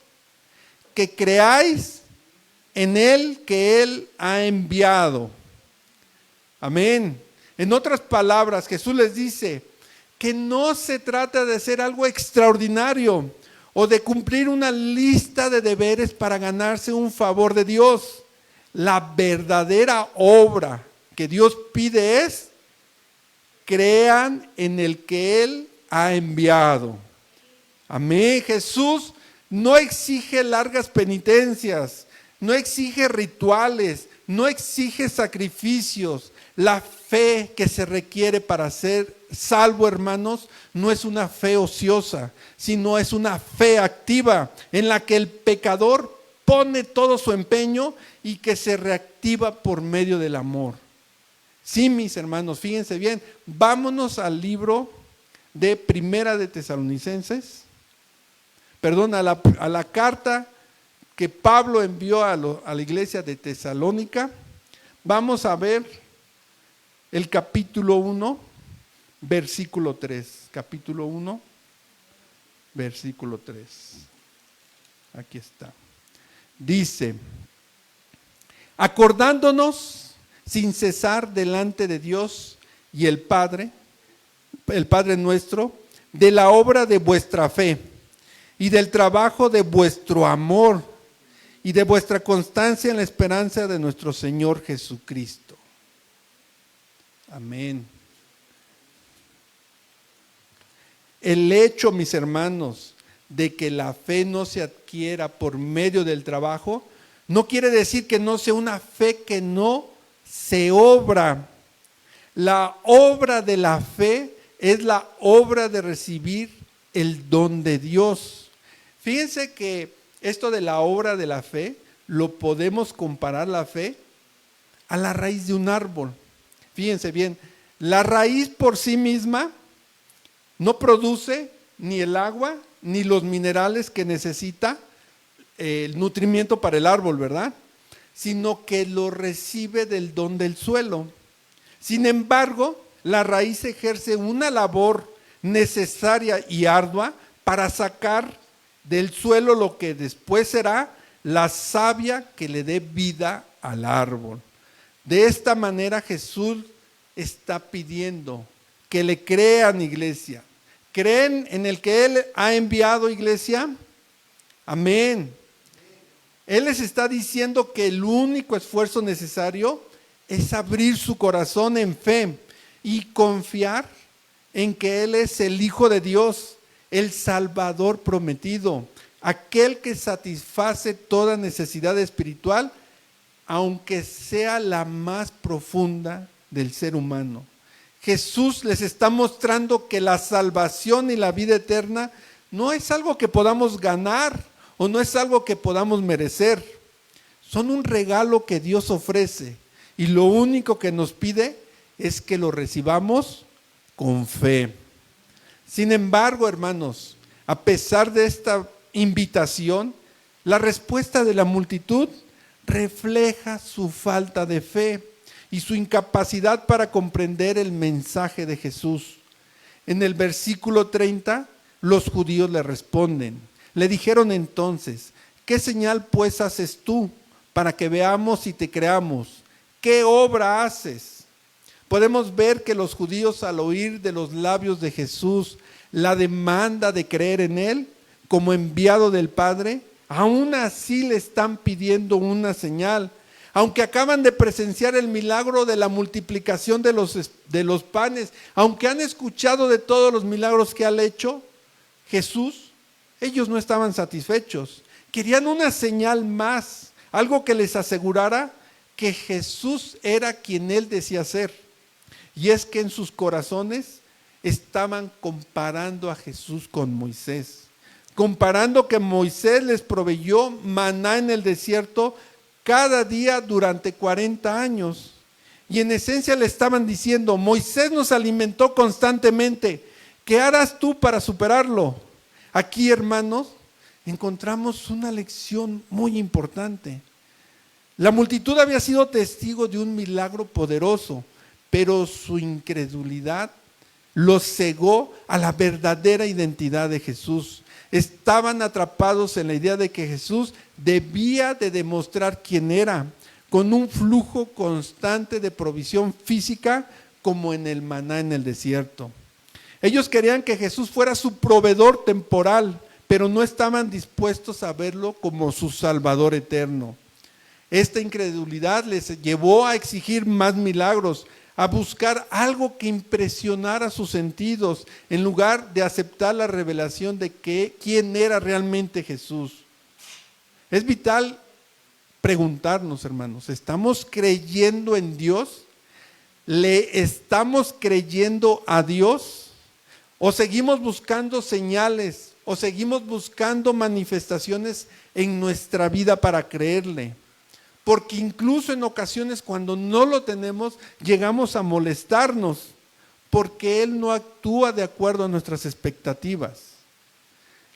que creáis en Él que Él ha enviado. Amén. En otras palabras, Jesús les dice que no se trata de hacer algo extraordinario o de cumplir una lista de deberes para ganarse un favor de Dios. La verdadera obra que Dios pide es: crean en el que Él ha enviado. Amén. Jesús no exige largas penitencias, no exige rituales, no exige sacrificios. La fe que se requiere para ser salvo, hermanos, no es una fe ociosa, sino es una fe activa en la que el pecador pone todo su empeño y que se reactiva por medio del amor. Sí, mis hermanos, fíjense bien, vámonos al libro de Primera de Tesalonicenses. a la carta que Pablo envió a la iglesia de Tesalónica. Vamos a ver el capítulo 1, versículo 3. Capítulo 1, versículo 3. Aquí está. Dice: acordándonos sin cesar delante de Dios y el Padre nuestro, de la obra de vuestra fe y del trabajo de vuestro amor y de vuestra constancia en la esperanza de nuestro Señor Jesucristo. Amén. El hecho, mis hermanos, de que la fe no se adquiera por medio del trabajo, no quiere decir que no sea una fe que no se obra. La obra de la fe es la obra de recibir el don de Dios. Fíjense que esto de la obra de la fe, lo podemos comparar la fe a la raíz de un árbol. Fíjense bien, la raíz por sí misma no produce ni el agua ni los minerales que necesita el nutrimiento para el árbol, ¿verdad? Sino que lo recibe del don del suelo. Sin embargo, la raíz ejerce una labor necesaria y ardua para sacar del suelo lo que después será la savia que le dé vida al árbol. De esta manera Jesús está pidiendo que le crean, iglesia. ¿Creen en el que Él ha enviado, iglesia? Amén. Él les está diciendo que el único esfuerzo necesario es abrir su corazón en fe y confiar en que Él es el Hijo de Dios, el Salvador prometido, aquel que satisface toda necesidad espiritual, aunque sea la más profunda del ser humano. Jesús les está mostrando que la salvación y la vida eterna no es algo que podamos ganar o no es algo que podamos merecer. Son un regalo que Dios ofrece y lo único que nos pide es que lo recibamos con fe. Sin embargo, hermanos, a pesar de esta invitación, la respuesta de la multitud refleja su falta de fe y su incapacidad para comprender el mensaje de Jesús. En el versículo 30, los judíos le responden. Le dijeron entonces: ¿qué señal pues haces tú para que veamos y te creamos? ¿Qué obra haces? Podemos ver que los judíos, al oír de los labios de Jesús la demanda de creer en Él como enviado del Padre, aún así le están pidiendo una señal. Aunque acaban de presenciar el milagro de la multiplicación de los panes, aunque han escuchado de todos los milagros que ha hecho Jesús, ellos no estaban satisfechos. Querían una señal más, algo que les asegurara que Jesús era quien Él decía ser. Y es que en sus corazones estaban comparando a Jesús con Moisés, comparando que Moisés les proveyó maná en el desierto cada día durante 40 años. Y en esencia le estaban diciendo: Moisés nos alimentó constantemente, ¿qué harás tú para superarlo? Aquí, hermanos, encontramos una lección muy importante. La multitud había sido testigo de un milagro poderoso, pero su incredulidad los cegó a la verdadera identidad de Jesús. Estaban atrapados en la idea de que Jesús debía de demostrar quién era, con un flujo constante de provisión física como en el maná en el desierto. Ellos querían que Jesús fuera su proveedor temporal, pero no estaban dispuestos a verlo como su Salvador eterno. Esta incredulidad les llevó a exigir más milagros, a buscar algo que impresionara sus sentidos, en lugar de aceptar la revelación de quién era realmente Jesús. Es vital preguntarnos, hermanos, ¿estamos creyendo en Dios? ¿Le estamos creyendo a Dios? ¿O seguimos buscando señales? ¿O seguimos buscando manifestaciones en nuestra vida para creerle? Porque incluso en ocasiones cuando no lo tenemos, llegamos a molestarnos, porque Él no actúa de acuerdo a nuestras expectativas.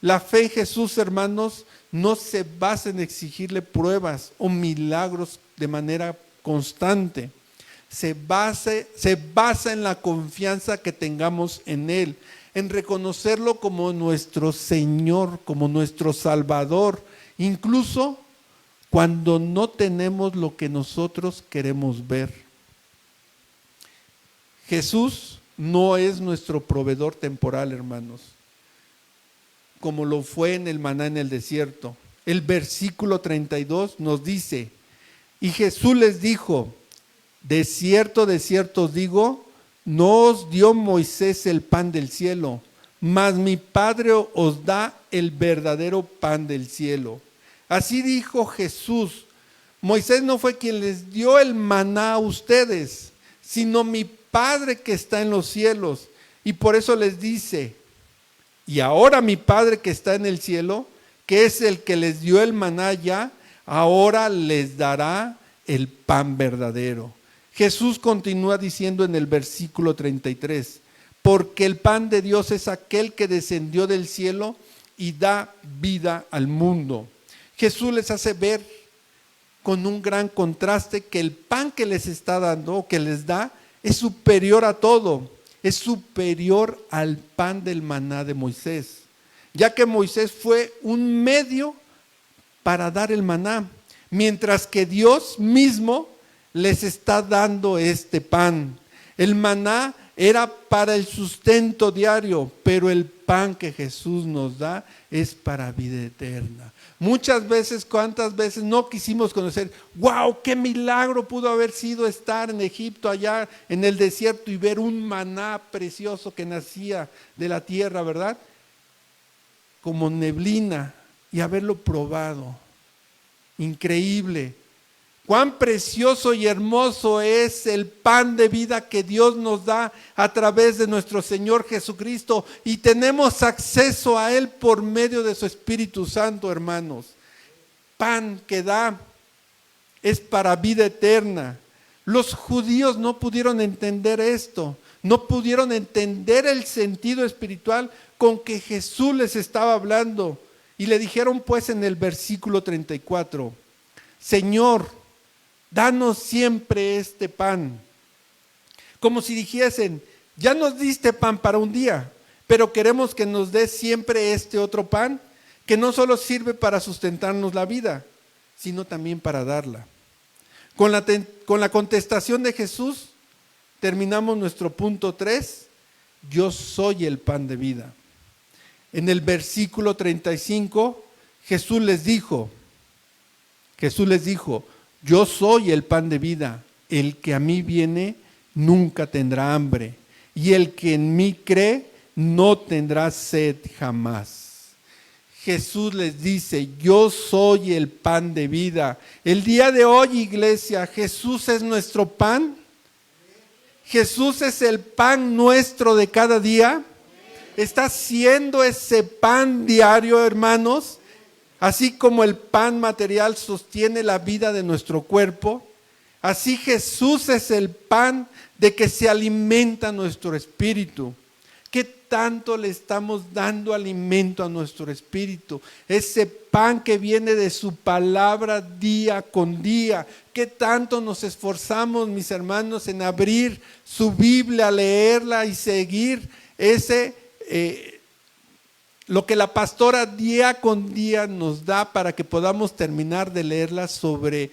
La fe en Jesús, hermanos, no se basa en exigirle pruebas o milagros de manera constante. Se basa en la confianza que tengamos en Él, en reconocerlo como nuestro Señor, como nuestro Salvador, incluso cuando no tenemos lo que nosotros queremos ver. Jesús no es nuestro proveedor temporal, hermanos, como lo fue en el maná en el desierto. El versículo 32 nos dice: y Jesús les dijo, de cierto os digo, no os dio Moisés el pan del cielo, mas mi Padre os da el verdadero pan del cielo. Así dijo Jesús. Moisés no fue quien les dio el maná a ustedes, sino mi Padre que está en los cielos. Y por eso les dice: y ahora mi Padre que está en el cielo, que es el que les dio el maná ya, ahora les dará el pan verdadero. Jesús continúa diciendo en el versículo 33, porque el pan de Dios es aquel que descendió del cielo y da vida al mundo. Jesús les hace ver con un gran contraste que el pan que les está dando, o que les da, es superior a todo. Es superior al pan del maná de Moisés, ya que Moisés fue un medio para dar el maná, mientras que Dios mismo les está dando este pan. El maná era para el sustento diario, pero el pan que Jesús nos da es para vida eterna. Muchas veces, ¿cuántas veces no quisimos conocer? ¡Wow! ¡Qué milagro pudo haber sido estar en Egipto, allá en el desierto, y ver un maná precioso que nacía de la tierra, ¿verdad? Como neblina, y haberlo probado. Increíble. Cuán precioso y hermoso es el pan de vida que Dios nos da a través de nuestro Señor Jesucristo, y tenemos acceso a Él por medio de su Espíritu Santo, hermanos. Pan que da es para vida eterna. Los judíos no pudieron entender esto, no pudieron entender el sentido espiritual con que Jesús les estaba hablando, y le dijeron pues en el versículo 34, Señor, danos siempre este pan. Como si dijesen, ya nos diste pan para un día, pero queremos que nos des siempre este otro pan, que no solo sirve para sustentarnos la vida, sino también para darla. Con la contestación de Jesús, terminamos nuestro punto 3, yo soy el pan de vida. En el versículo 35, Jesús les dijo, yo soy el pan de vida, el que a mí viene nunca tendrá hambre, y el que en mí cree no tendrá sed jamás. Jesús les dice, yo soy el pan de vida. El día de hoy, iglesia, Jesús es nuestro pan. Jesús es el pan nuestro de cada día. Está siendo ese pan diario, hermanos. Así como el pan material sostiene la vida de nuestro cuerpo, así Jesús es el pan de que se alimenta nuestro espíritu. ¿Qué tanto le estamos dando alimento a nuestro espíritu? Ese pan que viene de su palabra día con día. ¿Qué tanto nos esforzamos, mis hermanos, en abrir su Biblia, leerla y seguir lo que la pastora día con día nos da para que podamos terminar de leerla sobre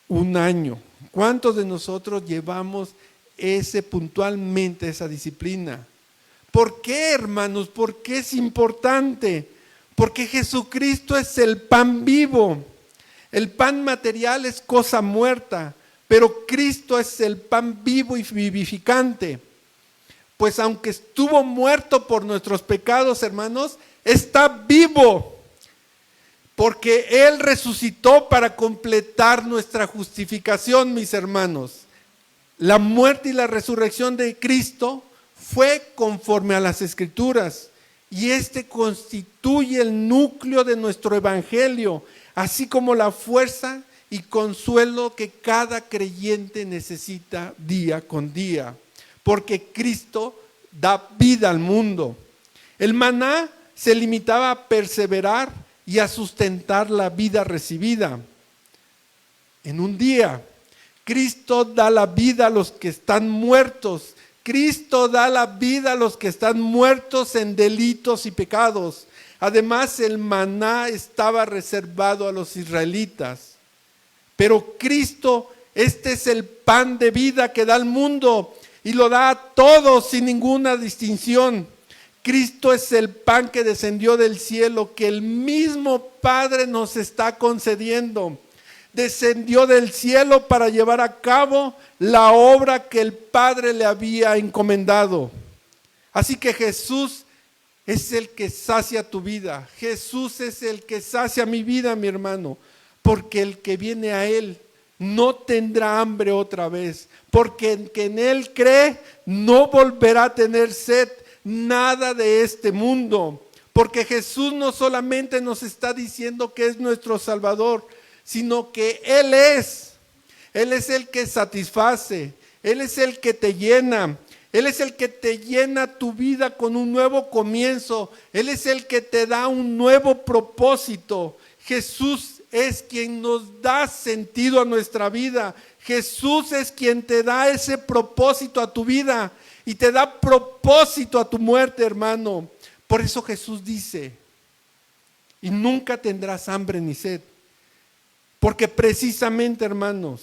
un año? ¿Cuántos de nosotros llevamos puntualmente esa disciplina? ¿Por qué, hermanos? ¿Por qué es importante? Porque Jesucristo es el pan vivo. El pan material es cosa muerta, pero Cristo es el pan vivo y vivificante. Pues aunque estuvo muerto por nuestros pecados, hermanos, está vivo, porque Él resucitó para completar nuestra justificación, mis hermanos. La muerte y la resurrección de Cristo fue conforme a las Escrituras, y constituye el núcleo de nuestro evangelio, así como la fuerza y consuelo que cada creyente necesita día con día. Porque Cristo da vida al mundo. El maná se limitaba a perseverar y a sustentar la vida recibida. En un día, Cristo da la vida a los que están muertos. Cristo da la vida a los que están muertos en delitos y pecados. Además, el maná estaba reservado a los israelitas. Pero Cristo, este es el pan de vida que da al mundo y lo da a todos sin ninguna distinción. Cristo es el pan que descendió del cielo, que el mismo Padre nos está concediendo. Descendió del cielo para llevar a cabo la obra que el Padre le había encomendado. Así que Jesús es el que sacia tu vida. Jesús es el que sacia mi vida, mi hermano. Porque el que viene a Él no tendrá hambre otra vez. Porque el que en Él cree no volverá a tener sed. Nada de este mundo, porque Jesús no solamente nos está diciendo que es nuestro Salvador, sino que Él es el que satisface, Él es el que te llena, Él es el que te llena tu vida con un nuevo comienzo, Él es el que te da un nuevo propósito. Jesús es quien nos da sentido a nuestra vida, Jesús es quien te da ese propósito a tu vida. Y te da propósito a tu muerte, hermano. Por eso Jesús dice, y nunca tendrás hambre ni sed. Porque precisamente, hermanos,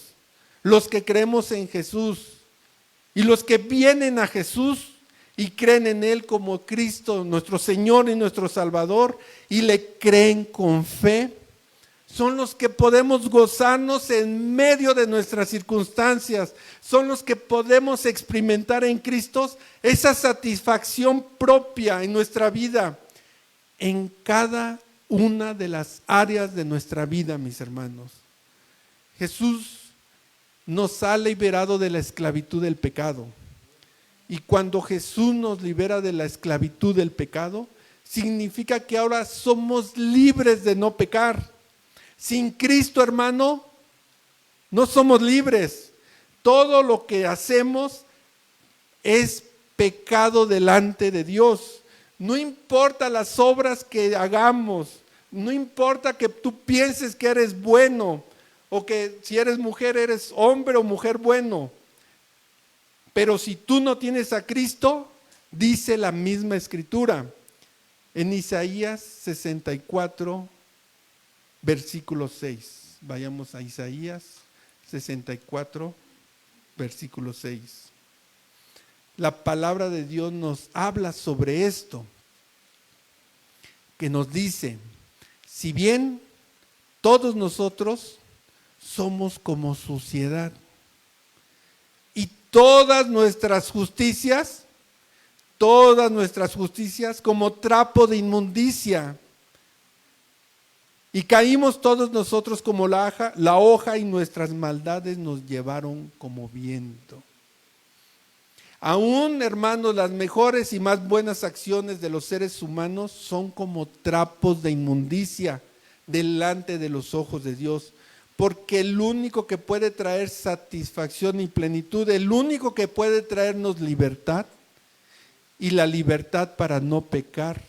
los que creemos en Jesús y los que vienen a Jesús y creen en Él como Cristo, nuestro Señor y nuestro Salvador, y le creen con fe, son los que podemos gozarnos en medio de nuestras circunstancias. Son los que podemos experimentar en Cristo esa satisfacción propia en nuestra vida, en cada una de las áreas de nuestra vida, mis hermanos. Jesús nos ha liberado de la esclavitud del pecado. Y cuando Jesús nos libera de la esclavitud del pecado, significa que ahora somos libres de no pecar. Sin Cristo, hermano, no somos libres. Todo lo que hacemos es pecado delante de Dios. No importa las obras que hagamos, no importa que tú pienses que eres bueno, o que si eres mujer, eres hombre o mujer bueno. Pero si tú no tienes a Cristo, dice la misma Escritura, en Isaías 64, versículo 6. Vayamos a Isaías 64, versículo 6. La palabra de Dios nos habla sobre esto, que nos dice, si bien todos nosotros somos como suciedad, y todas nuestras justicias como trapo de inmundicia, y caímos todos nosotros como la hoja, y nuestras maldades nos llevaron como viento. Aún, hermanos, las mejores y más buenas acciones de los seres humanos son como trapos de inmundicia delante de los ojos de Dios, porque el único que puede traer satisfacción y plenitud, el único que puede traernos libertad y la libertad para no pecar,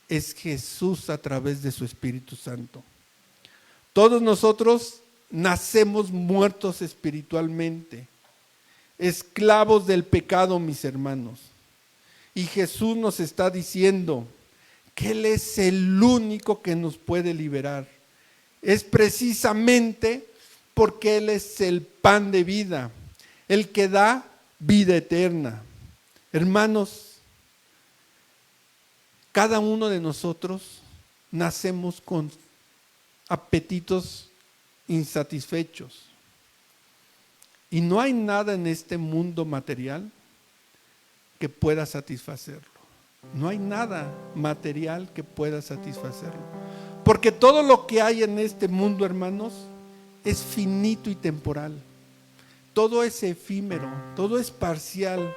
es Jesús a través de su Espíritu Santo. Todos nosotros nacemos muertos espiritualmente, esclavos del pecado, mis hermanos. Y Jesús nos está diciendo que Él es el único que nos puede liberar. Es precisamente porque Él es el pan de vida, el que da vida eterna. Hermanos, cada uno de nosotros nacemos con apetitos insatisfechos. Y no hay nada en este mundo material que pueda satisfacerlo. No hay nada material que pueda satisfacerlo. Porque todo lo que hay en este mundo, hermanos, es finito y temporal. Todo es efímero, todo es parcial.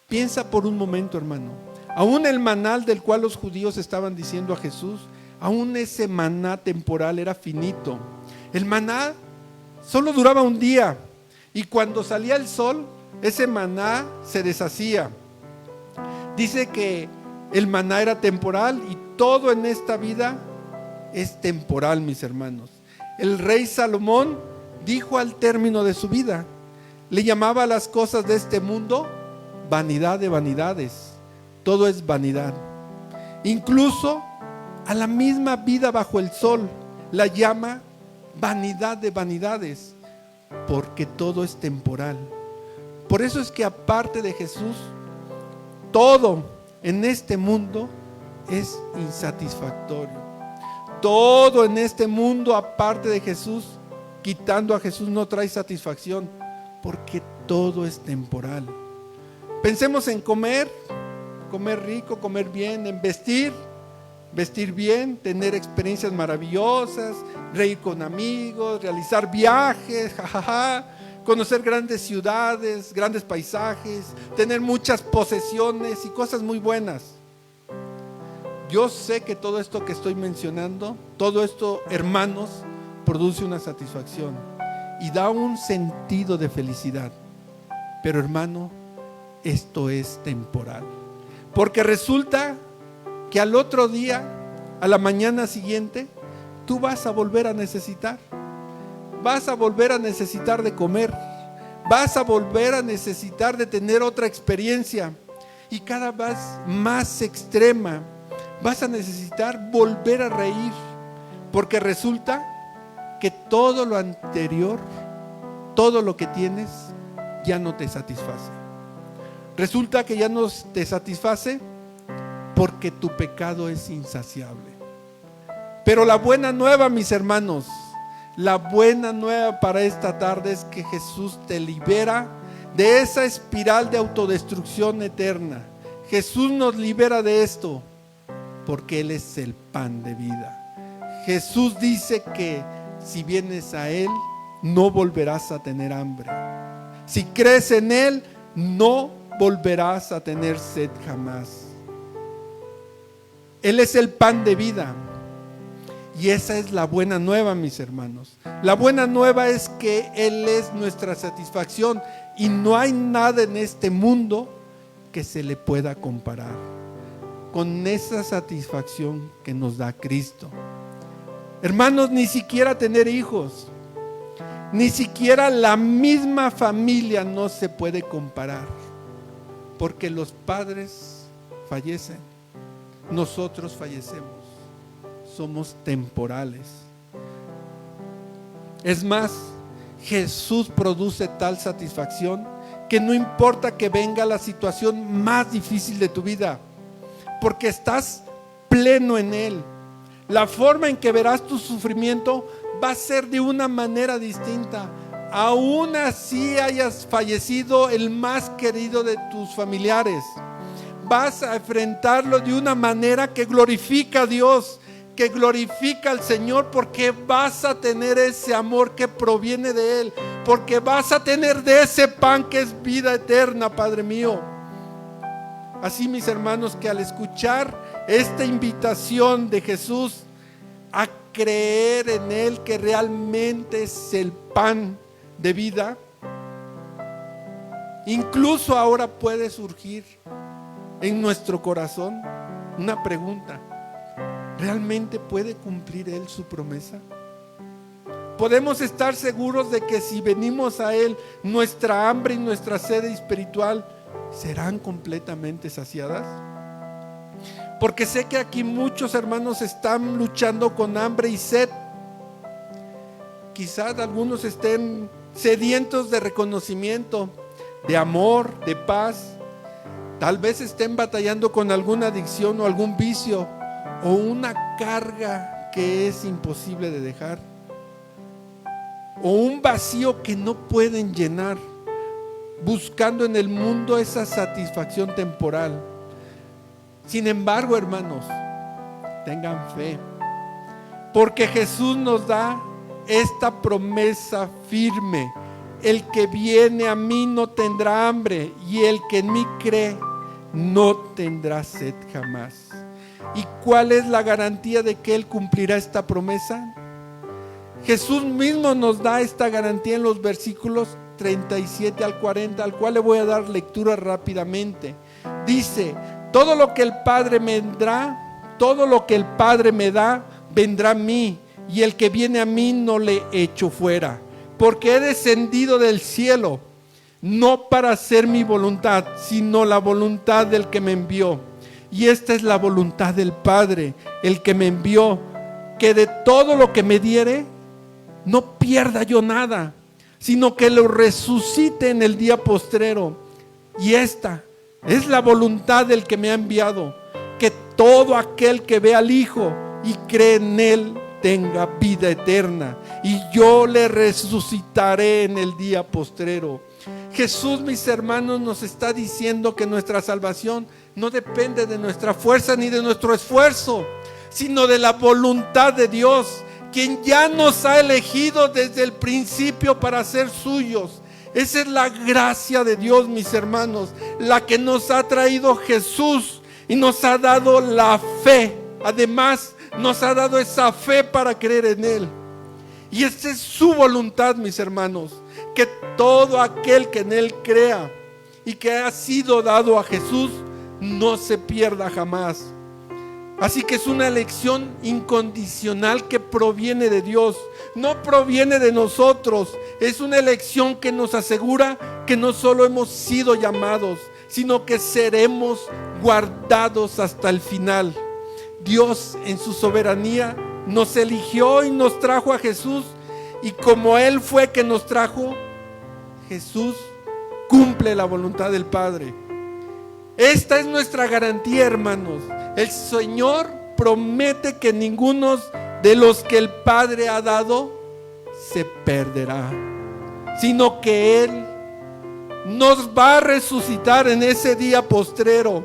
Piensa por un momento, hermano. Aún el maná del cual los judíos estaban diciendo a Jesús, aún ese maná temporal era finito. El maná solo duraba un día y cuando salía el sol, ese maná se deshacía. Dice que el maná era temporal y todo en esta vida es temporal, mis hermanos. El rey Salomón dijo al término de su vida, le llamaba a las cosas de este mundo vanidad de vanidades. Todo es vanidad. Incluso a la misma vida bajo el sol la llama vanidad de vanidades, porque todo es temporal. Por eso es que aparte de Jesús, todo en este mundo es insatisfactorio. Todo en este mundo aparte de Jesús, quitando a Jesús, no trae satisfacción, porque todo es temporal. Pensemos en comer rico, comer bien, en vestir bien, tener experiencias maravillosas, reír con amigos, realizar viajes, conocer grandes ciudades, grandes paisajes, tener muchas posesiones y cosas muy buenas. Yo sé que todo esto que estoy mencionando, todo esto, hermanos, produce una satisfacción y da un sentido de felicidad. Pero, hermano, esto es temporal. Porque resulta que al otro día, a la mañana siguiente, tú vas a volver a necesitar. Vas a volver a necesitar de comer. Vas a volver a necesitar de tener otra experiencia. Y cada vez más extrema. Vas a necesitar volver a reír. Porque resulta que todo lo anterior, todo lo que tienes, ya no te satisface. Resulta que ya no te satisface porque tu pecado es insaciable. Pero la buena nueva, mis hermanos, la buena nueva para esta tarde es que Jesús te libera de esa espiral de autodestrucción eterna. Jesús nos libera de esto porque Él es el pan de vida. Jesús dice que si vienes a Él, no volverás a tener hambre. Si crees en Él, no volverás a tener sed jamás. Él es el pan de vida. Y esa es la buena nueva, mis hermanos. La buena nueva es que Él es nuestra satisfacción y no hay nada en este mundo que se le pueda comparar con esa satisfacción que nos da Cristo. Hermanos, ni siquiera tener hijos, ni siquiera la misma familia no se puede comparar, porque los padres fallecen, nosotros fallecemos, somos temporales. Es más, Jesús produce tal satisfacción que no importa que venga la situación más difícil de tu vida, porque estás pleno en Él. La forma en que verás tu sufrimiento va a ser de una manera distinta. Aún así hayas fallecido el más querido de tus familiares, vas a enfrentarlo de una manera que glorifica a Dios, que glorifica al Señor, porque vas a tener ese amor que proviene de Él, porque vas a tener de ese pan que es vida eterna, Padre mío. Así, mis hermanos, que al escuchar esta invitación de Jesús a creer en Él, que realmente es el pan de vida, incluso ahora puede surgir en nuestro corazón una pregunta: ¿realmente puede cumplir Él su promesa? ¿Podemos estar seguros de que si venimos a Él, nuestra hambre y nuestra sed espiritual serán completamente saciadas? Porque sé que aquí muchos hermanos están luchando con hambre y sed. Quizás algunos estén sedientos de reconocimiento, de amor, de paz. Tal vez estén batallando con alguna adicción o algún vicio o una carga que es imposible de dejar, o un vacío que no pueden llenar, buscando en el mundo esa satisfacción temporal. Sin embargo, hermanos, tengan fe, porque Jesús nos da esta promesa firme: el que viene a mí no tendrá hambre, y el que en mí cree no tendrá sed jamás. ¿Y cuál es la garantía de que Él cumplirá esta promesa? Jesús mismo nos da esta garantía en los versículos 37 al 40, al cual le voy a dar lectura rápidamente. Dice: todo lo que el Padre me da todo lo que el Padre me da, vendrá a mí, y el que viene a mí no le echo fuera. Porque he descendido del cielo, no para hacer mi voluntad, sino la voluntad del que me envió. Y esta es la voluntad del Padre, el que me envió, que de todo lo que me diere, no pierda yo nada, sino que lo resucite en el día postrero. Y esta es la voluntad del que me ha enviado, que todo aquel que ve al Hijo y cree en Él tenga vida eterna, y yo le resucitaré en el día postrero. Jesús, mis hermanos, nos está diciendo que nuestra salvación no depende de nuestra fuerza ni de nuestro esfuerzo, sino de la voluntad de Dios, quien ya nos ha elegido desde el principio para ser suyos. Esa es la gracia de Dios, mis hermanos, la que nos ha traído Jesús y nos ha dado la fe. Además, nos ha dado esa fe para creer en Él. Y esta es su voluntad, mis hermanos, que todo aquel que en Él crea y que ha sido dado a Jesús no se pierda jamás. Así que es una elección incondicional que proviene de Dios, no proviene de nosotros. Es una elección que nos asegura que no solo hemos sido llamados, sino que seremos guardados hasta el final. Dios, en su soberanía, nos eligió y nos trajo a Jesús, y como Él fue que nos trajo, Jesús cumple la voluntad del Padre. Esta es nuestra garantía, hermanos. El Señor promete que ninguno de los que el Padre ha dado se perderá, sino que Él nos va a resucitar en ese día postrero.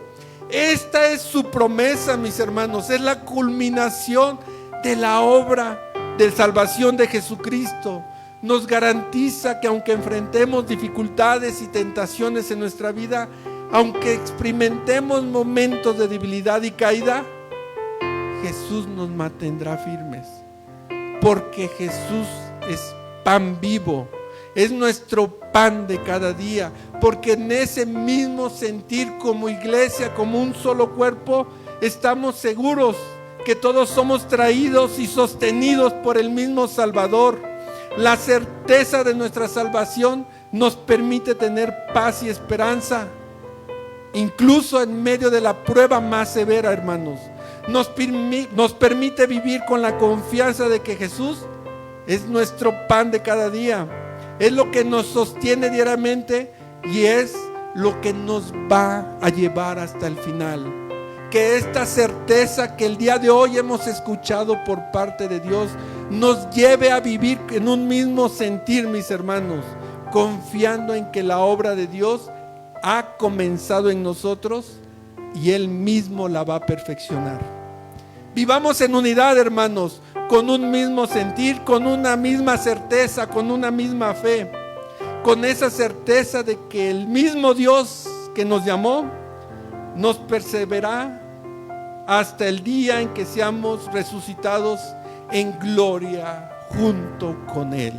Esta es su promesa, mis hermanos. Es la culminación de la obra de salvación de Jesucristo. Nos garantiza que aunque enfrentemos dificultades y tentaciones en nuestra vida, aunque experimentemos momentos de debilidad y caída, Jesús nos mantendrá firmes, porque Jesús es pan vivo, es nuestro pan de cada día, porque en ese mismo sentir como iglesia, como un solo cuerpo, estamos seguros que todos somos traídos y sostenidos por el mismo Salvador. La certeza de nuestra salvación nos permite tener paz y esperanza, incluso en medio de la prueba más severa, hermanos. Nos permite vivir con la confianza de que Jesús es nuestro pan de cada día, es lo que nos sostiene diariamente y es lo que nos va a llevar hasta el final. Que esta certeza que el día de hoy hemos escuchado por parte de Dios nos lleve a vivir en un mismo sentir, mis hermanos, confiando en que la obra de Dios ha comenzado en nosotros y Él mismo la va a perfeccionar. Vivamos en unidad, hermanos, con un mismo sentir, con una misma certeza, con una misma fe, con esa certeza de que el mismo Dios que nos llamó nos perseverará hasta el día en que seamos resucitados en gloria junto con Él.